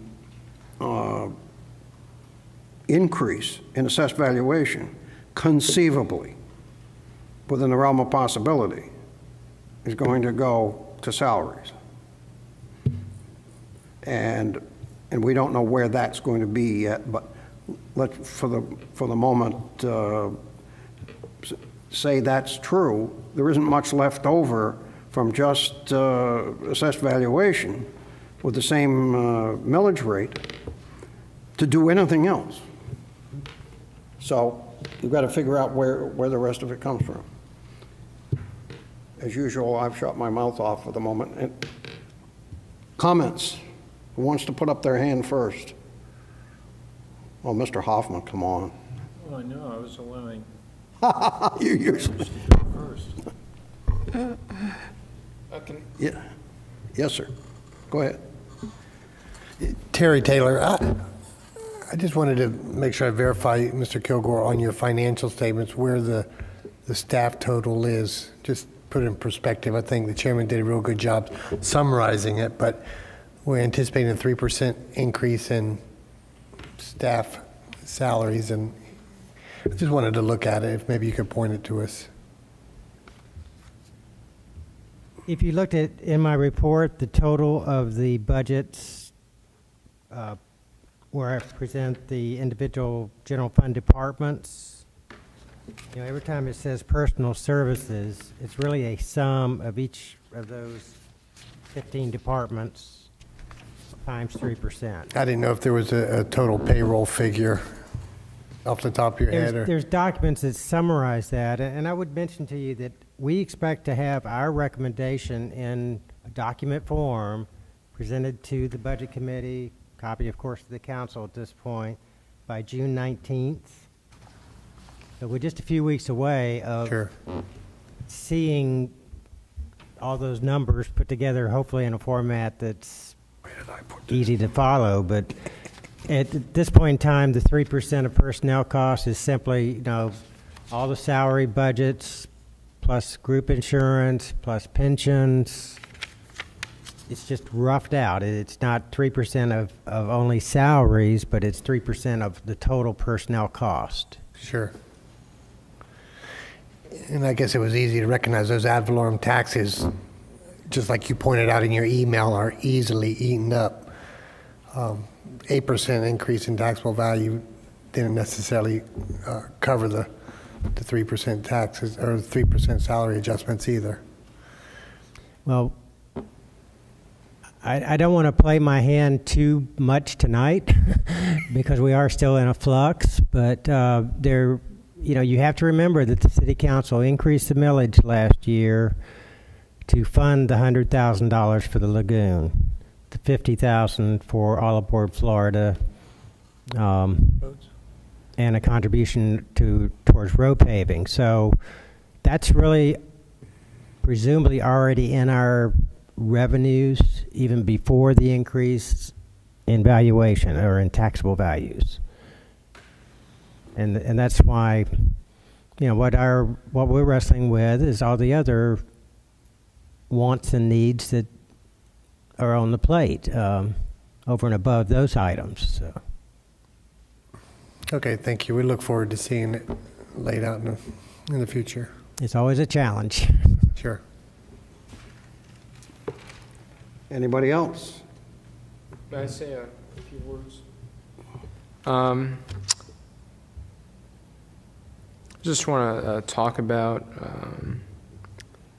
increase in assessed valuation, conceivably, within the realm of possibility, is going to go to salaries. And we don't know where that's going to be yet, but let's, for the moment, say that's true. There isn't much left over from just assessed valuation with the same millage rate to do anything else. So you've got to figure out where the rest of it comes from. As usual, I've shut my mouth off for the moment. And comments? Who wants to put up their hand first? Oh, Mr. Hoffman, come on. Oh, I know, I was allowing. You're First. Yeah. Yes, sir. Go ahead. Terry Taylor, I just wanted to make sure I verify, Mr. Kilgore, on your financial statements where the staff total is. Just put it in perspective. I think the chairman did a real good job summarizing it, but we're anticipating a 3% increase in staff salaries, and I just wanted to look at it, if maybe you could point it to us. If you looked at, in my report, the total of the budgets where I present the individual general fund departments, you know, every time it says personal services, it's really a sum of each of those 15 departments times 3%. I didn't know if there was a total payroll figure off the top of your head. There's documents that summarize that, and I would mention to you that we expect to have our recommendation in a document form presented to the Budget Committee, copy, of course, to the Council at this point, by June 19th. So we're just a few weeks away of seeing all those numbers put together, hopefully in a format that's easy to follow. But at this point in time, the 3% of personnel costs is simply, all the salary budgets, plus group insurance, plus pensions. It's just roughed out. It's not 3% of only salaries, but it's 3% of the total personnel cost. Sure. And I guess it was easy to recognize those ad valorem taxes, just like you pointed out in your email, are easily eaten up. 8% increase in taxable value didn't necessarily cover the 3% taxes or 3% salary adjustments either. Well, I don't want to play my hand too much tonight because we are still in a flux, but you have to remember that the City Council increased the millage last year to fund the $100,000 for the lagoon, the $50,000 for all aboard Florida, and a contribution towards road paving. So that's really presumably already in our revenues even before the increase in valuation or in taxable values. And that's why, what we're wrestling with is all the other wants and needs that are on the plate over and above those items. So. Okay, thank you. We look forward to seeing it laid out in the future. It's always a challenge. Sure. Anybody else? May I say a few words? Just want to talk about,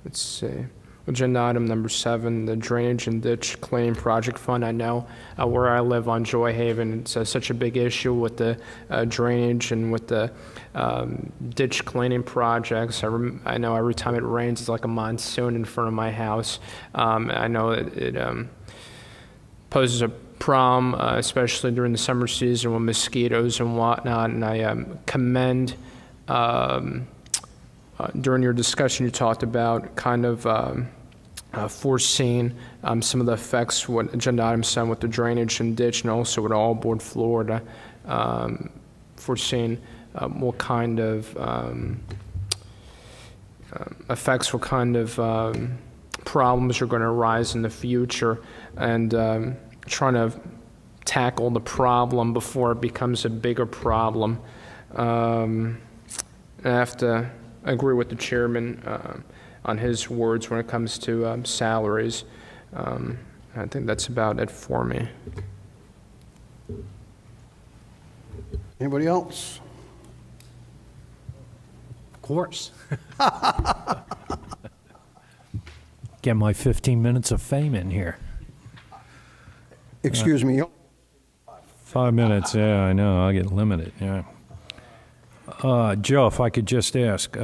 let's see, agenda item number 7, the Drainage and Ditch Cleaning Project Fund. I know where I live on Joy Haven, it's such a big issue with the drainage and with the ditch cleaning projects. I know every time it rains, it's like a monsoon in front of my house. I know it poses a problem, especially during the summer season with mosquitoes and whatnot, and I commend during your discussion, you talked about kind of foreseeing some of the effects, what agenda item 7 with the drainage and ditch, and also with all aboard Florida, foreseeing what kind of effects, what kind of problems are going to arise in the future, and trying to tackle the problem before it becomes a bigger problem. I have to agree with the chairman on his words when it comes to salaries. I think that's about it for me. Anybody else? Of course. Get my 15 minutes of fame in here. Excuse me. 5 minutes, yeah, I know, I'll get limited, yeah. Joe, if I could just ask,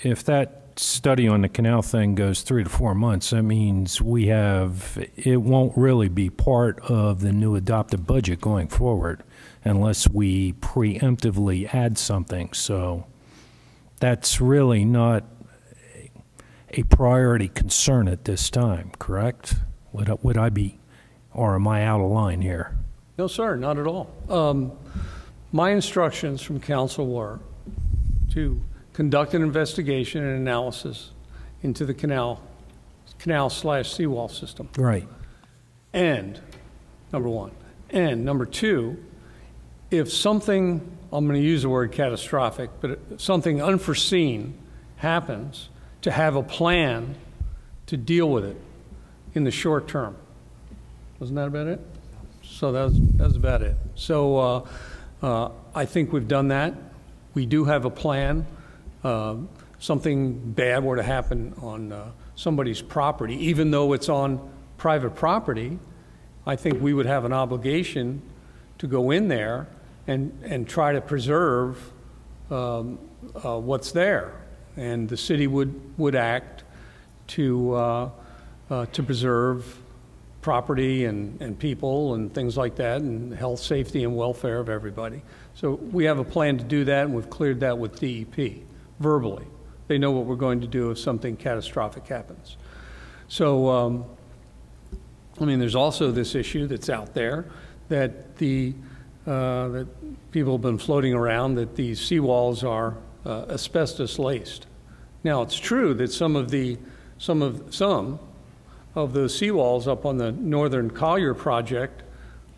if that study on the canal thing goes 3 to 4 months, that means it won't really be part of the new adopted budget going forward unless we preemptively add something. So that's really not a priority concern at this time, correct? Would I be, or am I out of line here? No, sir, not at all. My instructions from council were to conduct an investigation and analysis into the canal/seawall system. Right. And, number one. And, number two, if something, I'm going to use the word catastrophic, but if something unforeseen happens, to have a plan to deal with it in the short term. Wasn't that about it? So that was about it. So I think we've done that. We do have a plan. Something bad were to happen on somebody's property, even though it's on private property, I think we would have an obligation to go in there and try to preserve what's there. And the city would act to preserve property and people and things like that, and health, safety, and welfare of everybody. So we have a plan to do that, and we've cleared that with DEP verbally. They know what we're going to do if something catastrophic happens. So, I mean, there's also this issue that's out there that the that people have been floating around that these seawalls are asbestos laced. Now, it's true that some of those seawalls up on the Northern Collier project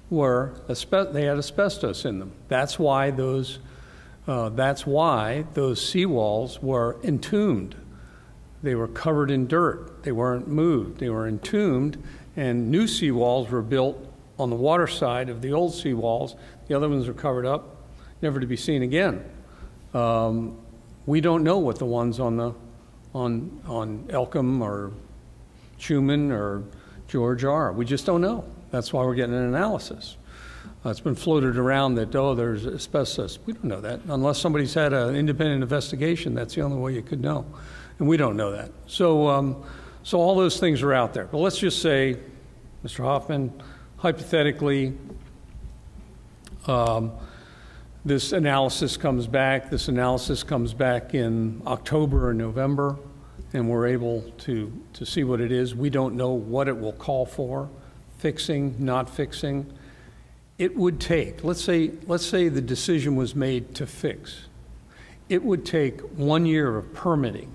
they had asbestos in them. That's why those seawalls were entombed. They were covered in dirt. They weren't moved. They were entombed, and new seawalls were built on the water side of the old seawalls. The other ones were covered up, never to be seen again. We don't know what the ones on Elkham or Schumann or George are. We just don't know. That's why we're getting an analysis. It's been floated around that, oh, there's asbestos. We don't know that. Unless somebody's had an independent investigation, that's the only way you could know. And we don't know that. So, so all those things are out there. But let's just say, Mr. Hoffman, hypothetically, this analysis comes back. This analysis comes back in October or November, and we're able to see what it is. We don't know what it will call for, fixing, not fixing. It would take, let's say the decision was made to fix. It would take 1 year of permitting,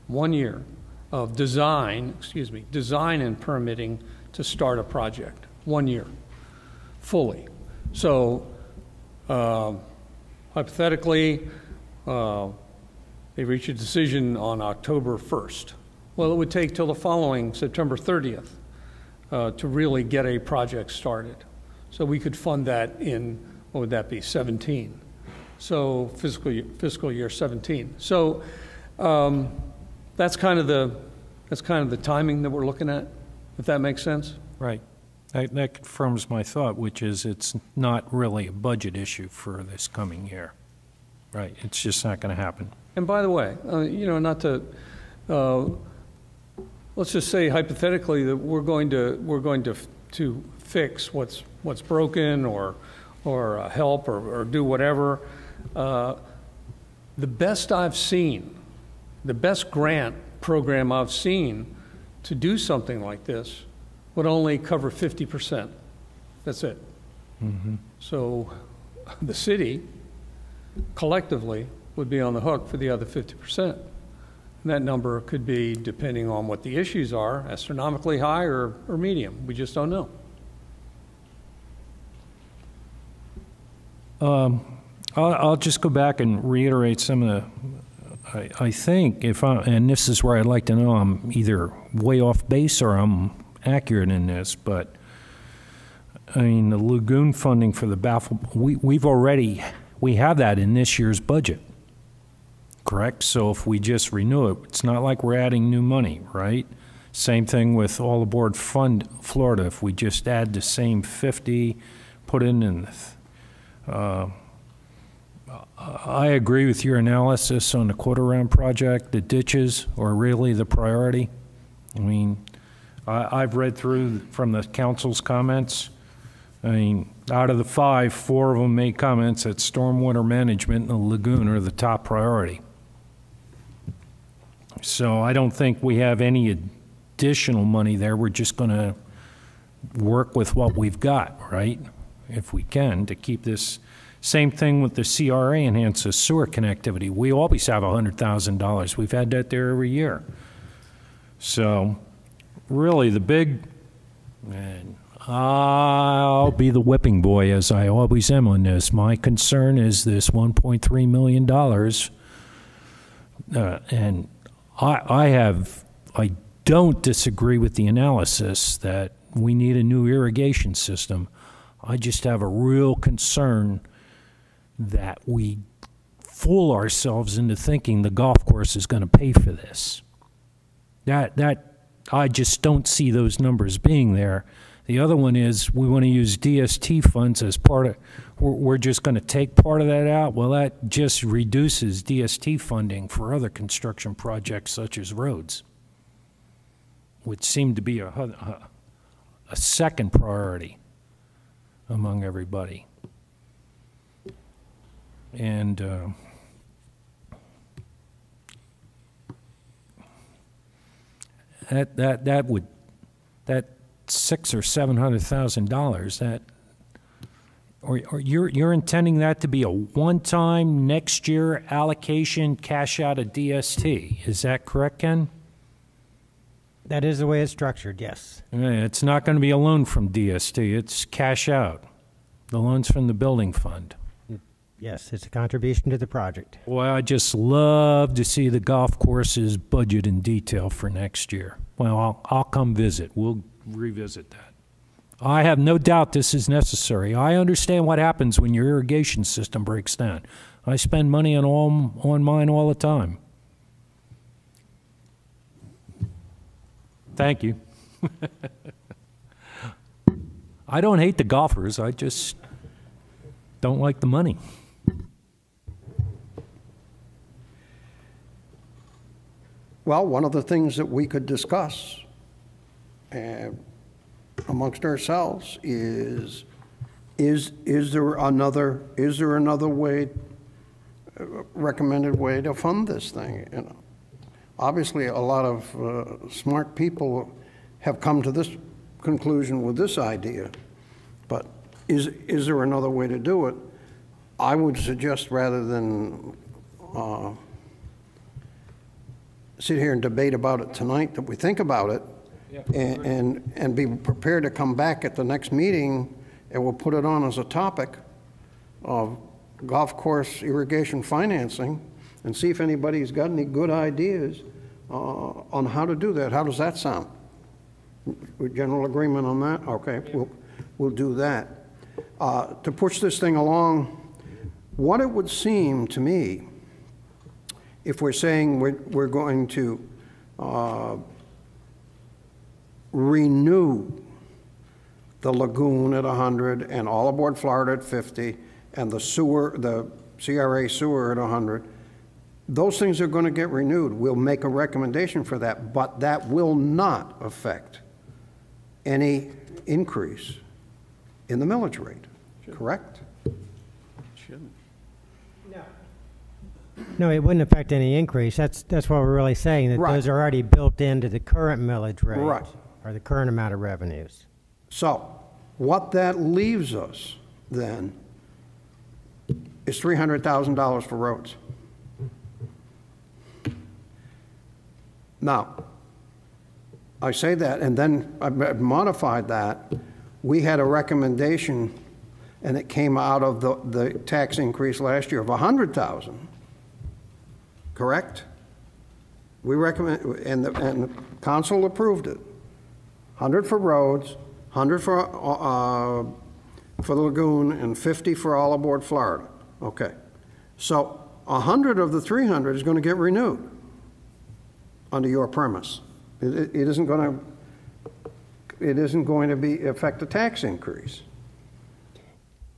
1 year of design and permitting to start a project. 1 year, fully. So hypothetically, they reach a decision on October 1st. Well, it would take till the following September 30th to really get a project started. So we could fund that in, what would that be, 17? So fiscal year 17. So that's kind of the timing that we're looking at, if that makes sense. Right. That confirms my thought, which is it's not really a budget issue for this coming year. Right. It's just not going to happen. And by the way, not to let's just say hypothetically that we're going to fix what's broken or help or do whatever. The best grant program I've seen to do something like this would only cover 50%. That's it. Mm-hmm. So the city collectively would be on the hook for the other 50%. And that number could be, depending on what the issues are, astronomically high or medium. We just don't know. I'll just go back and reiterate some of the, I think, and this is where I'd like to know I'm either way off base or I'm accurate in this, but I mean, the lagoon funding for the baffle, we have that in this year's budget, correct? So if we just renew it, it's not like we're adding new money, right? Same thing with all aboard Fund Florida. If we just add the same 50, put in I agree with your analysis on the quarter round project. The ditches are really the priority. I mean, I've read through from the council's comments. I mean, out of the 5, 4 of them made comments that stormwater management and the lagoon are the top priority. So I don't think we have any additional money there. We're just going to work with what we've got, right? If we can, to keep this. Same thing with the CRA enhances sewer connectivity. We always have $100,000. We've had that there every year. So really the big, and I'll be the whipping boy as I always am on this. My concern is this $1.3 million. And I don't disagree with the analysis that we need a new irrigation system. I just have a real concern that we fool ourselves into thinking the golf course is going to pay for this. That I just don't see those numbers being there. The other one is we want to use DST funds as part of, we're just going to take part of that out. Well, that just reduces DST funding for other construction projects such as roads, which seem to be a second priority among everybody. And that $600,000 or $700,000 that or you're intending that to be a one-time next year allocation cash out of DST. Is that correct, Ken? That is the way it's structured, yes. It's not going to be a loan from DST. It's cash out. The loan's from the building fund. Yes, it's a contribution to the project. Well, I just love to see the golf course's budget in detail for next year. Well, I'll come visit. We'll revisit that. I have no doubt this is necessary. I understand what happens when your irrigation system breaks down. I spend money on mine all the time. Thank you. I don't hate the golfers. I just don't like the money. Well, one of the things that we could discuss amongst ourselves is there another way, recommended way to fund this thing? You know, obviously, a lot of smart people have come to this conclusion with this idea, but is there another way to do it? I would suggest, rather than sit here and debate about it tonight, that we think about it and be prepared to come back at the next meeting, and we'll put it on as a topic of golf course irrigation financing and see if anybody's got any good ideas on how to do that. How does that sound? General agreement on that? Okay, we'll do that. To push this thing along, what it would seem to me, if we're saying we're going to renew the lagoon at 100 and all aboard Florida at 50 and the CRA sewer at 100, those things are going to get renewed. We'll make a recommendation for that, but that will not affect any increase in the millage rate, correct? No, it wouldn't affect any increase. That's what we're really saying, that those are already built into the current millage rate, Right. or the current amount of revenues. So what that leaves us then is $300,000 for roads. Now, I say that, and then I modified that. We had a recommendation, and it came out of the tax increase last year of $100,000. Correct? We recommend, and the council approved it. 100 for roads, 100 for the lagoon, and 50 for all aboard Florida. Okay. So 100 of the 300 is going to get renewed under your premise. It isn't going to affect the tax increase.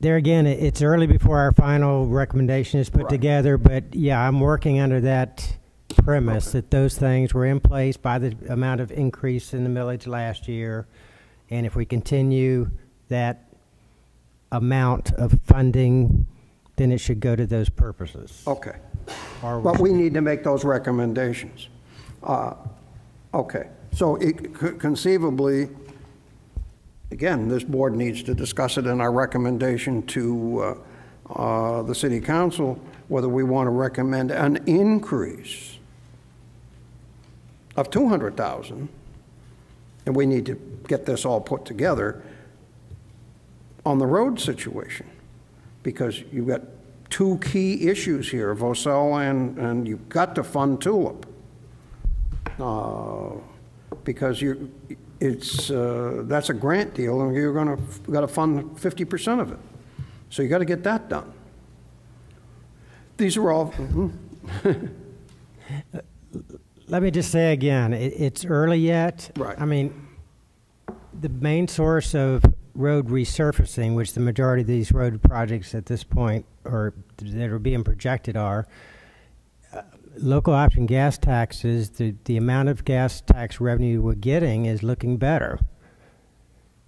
There again, it's early before our final recommendation is put together, but yeah, I'm working under that premise that those things were in place by the amount of increase in the millage last year, and if we continue that amount of funding, then it should go to those purposes. Okay. But we need to make those recommendations. Okay. So conceivably, again, this board needs to discuss it in our recommendation to the city council, whether we want to recommend an increase of $200,000, and we need to get this all put together on the road situation, because you've got two key issues here, Vosel and you've got to fund Tulip, because that's a grant deal, and you're got to fund 50% of it. So you got to get that done. These are all. Let me just say again, it's early yet. Right. I mean, the main source of road resurfacing, which the majority of these road projects at this point or that are being projected are, local option gas taxes. The amount of gas tax revenue we're getting is looking better.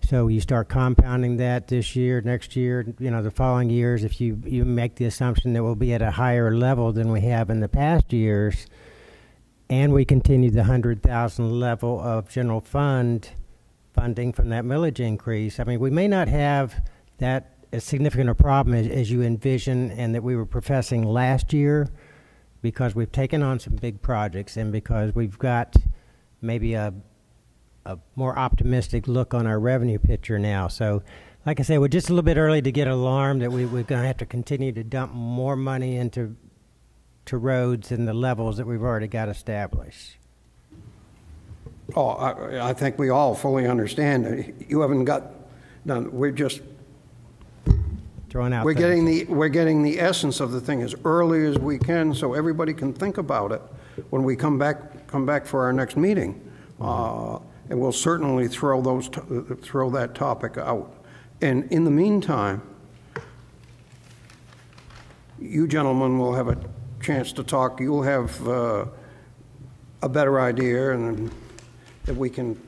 So you start compounding that this year, next year, the following years. If you make the assumption that we'll be at a higher level than we have in the past years, and we continue the 100,000 level of general fund funding from that millage increase, I mean, we may not have that as significant a problem as you envision and that we were professing last year, because we've taken on some big projects and because we've got maybe a more optimistic look on our revenue picture now. So, like I say, we're just a little bit early to get alarmed that we're going to have to continue to dump more money into roads and the levels that we've already got established. Oh, I think we all fully understand that you haven't got done. We're just Throwing out we're things. getting the essence of the thing as early as we can, so everybody can think about it when we come back for our next meeting, and we'll certainly throw that topic out. And in the meantime, you gentlemen will have a chance to talk. You'll have a better idea, and that we can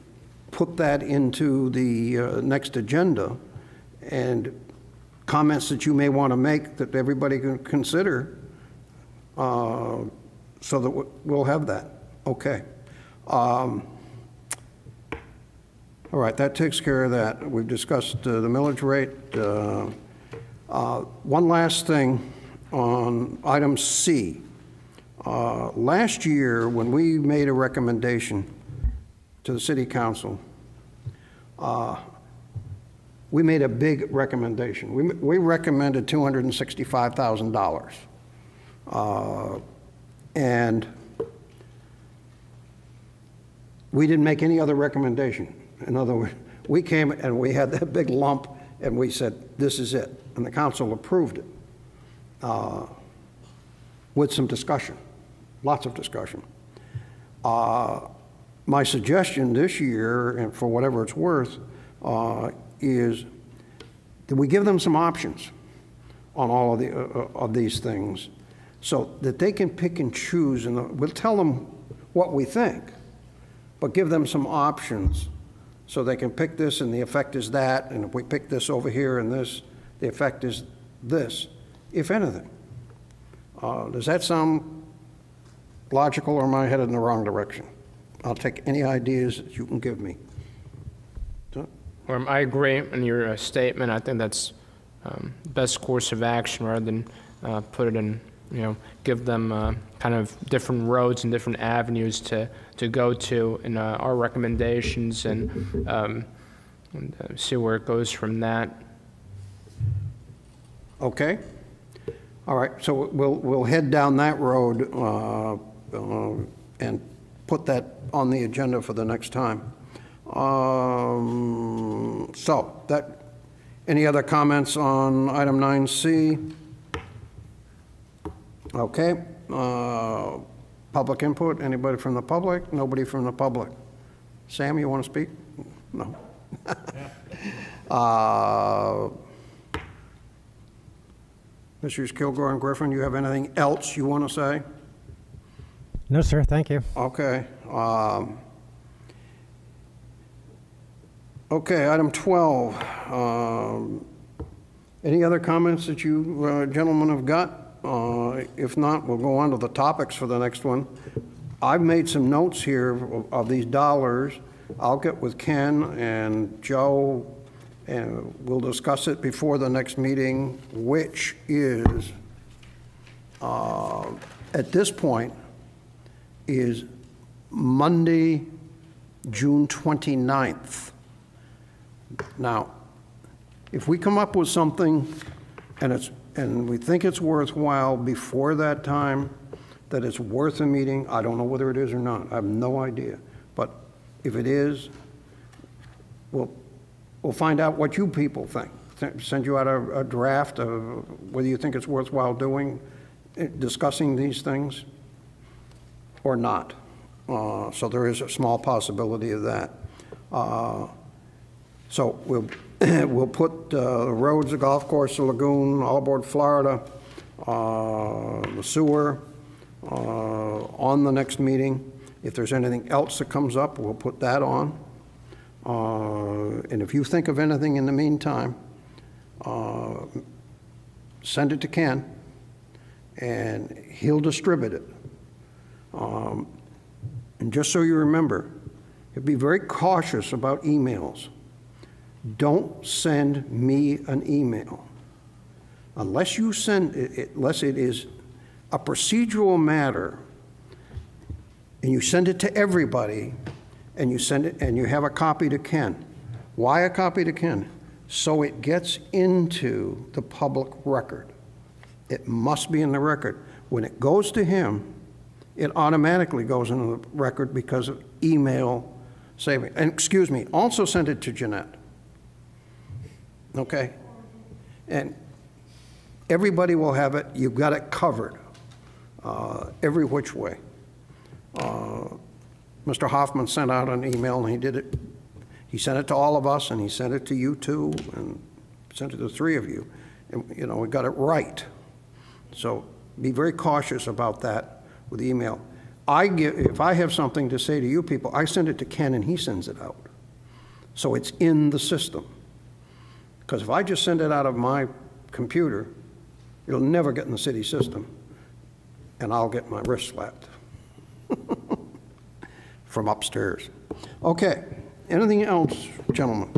put that into the next agenda, and comments that you may want to make that everybody can consider, so that we'll have that. Okay. All right, that takes care of that. We've discussed the millage rate. One last thing on item C. Last year, when we made a recommendation to the City Council, we made a big recommendation. We recommended $265,000. And we didn't make any other recommendation. In other words, we came and we had that big lump and we said, this is it. And the council approved it with some discussion, lots of discussion. My suggestion this year, and for whatever it's worth, is that we give them some options on all of these things, so that they can pick and choose, and we'll tell them what we think, but give them some options so they can pick this and the effect is that, and if we pick this over here and this, the effect is this, if anything. Does that sound logical, or am I headed in the wrong direction? I'll take any ideas that you can give me. I agree in your statement. I think that's best course of action, rather than put it in, give them kind of different roads and different avenues to go to in our recommendations, and see where it goes from that. Okay. All right. So we'll head down that road and put that on the agenda for the next time. So that, any other comments on item 9C? Okay. Public input, anybody from the public? Nobody from the public. Sam, you want to speak? No. Mrs. Kilgore and Griffin, you have anything else you want to say? No, sir. Thank you. Okay. Okay, item 12. Any other comments that you gentlemen have got? If not, we'll go on to the topics for the next one. I've made some notes here of these dollars. I'll get with Ken and Joe, and we'll discuss it before the next meeting, which is, at this point, is Monday, June 29th. Now, if we come up with something and we think it's worthwhile before that time, that it's worth a meeting, I don't know whether it is or not. I have no idea. But if it is, we'll find out what you people think. Send you out a draft of whether you think it's worthwhile discussing these things or not. So there is a small possibility of that. So we'll put the roads, the golf course, the lagoon, all aboard Florida, the sewer on the next meeting. If there's anything else that comes up, we'll put that on. And if you think of anything in the meantime, send it to Ken, and he'll distribute it. And just so you remember, be very cautious about emails. Don't send me an email. unless you send it, unless it is a procedural matter, and you send it to everybody, and you send it, and you have a copy to Ken. Why a copy to Ken? So it gets into the public record. It must be in the record. When it goes to him, it automatically goes into the record because of email saving. And excuse me, also send it to Jeanette. Okay? And everybody will have it. You've got it covered every which way. Mr. Hoffman sent out an email, and he did it. He sent it to all of us, and he sent it to you too, and sent it to the three of you. And, you know, we got it right. So be very cautious about that with email. If I have something to say to you people, I send it to Ken, and he sends it out. So it's in the system. Because if I just send it out of my computer, it'll never get in the city system, and I'll get my wrist slapped from upstairs. Okay, anything else, gentlemen?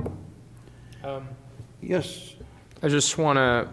Yes. I just want to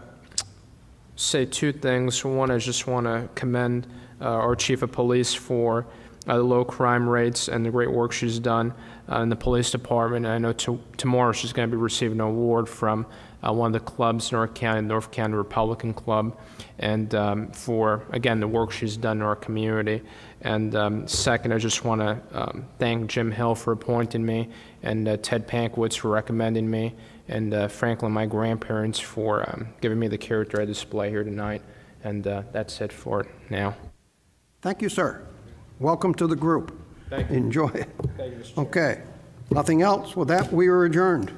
say two things. One, I just want to commend our chief of police for the low crime rates and the great work she's done in the police department. I know tomorrow she's going to be receiving an award from one of the clubs in North County Republican Club, and for, again, the work she's done in our community. And second, I just want to thank Jim Hill for appointing me, and Ted Pankowitz for recommending me, and frankly, my grandparents for giving me the character I display here tonight. And that's it for now. Thank you, sir. Welcome to the group. Thank you. Enjoy it. Thank you, Mr. Chairman. Okay. Nothing else? With that, we are adjourned.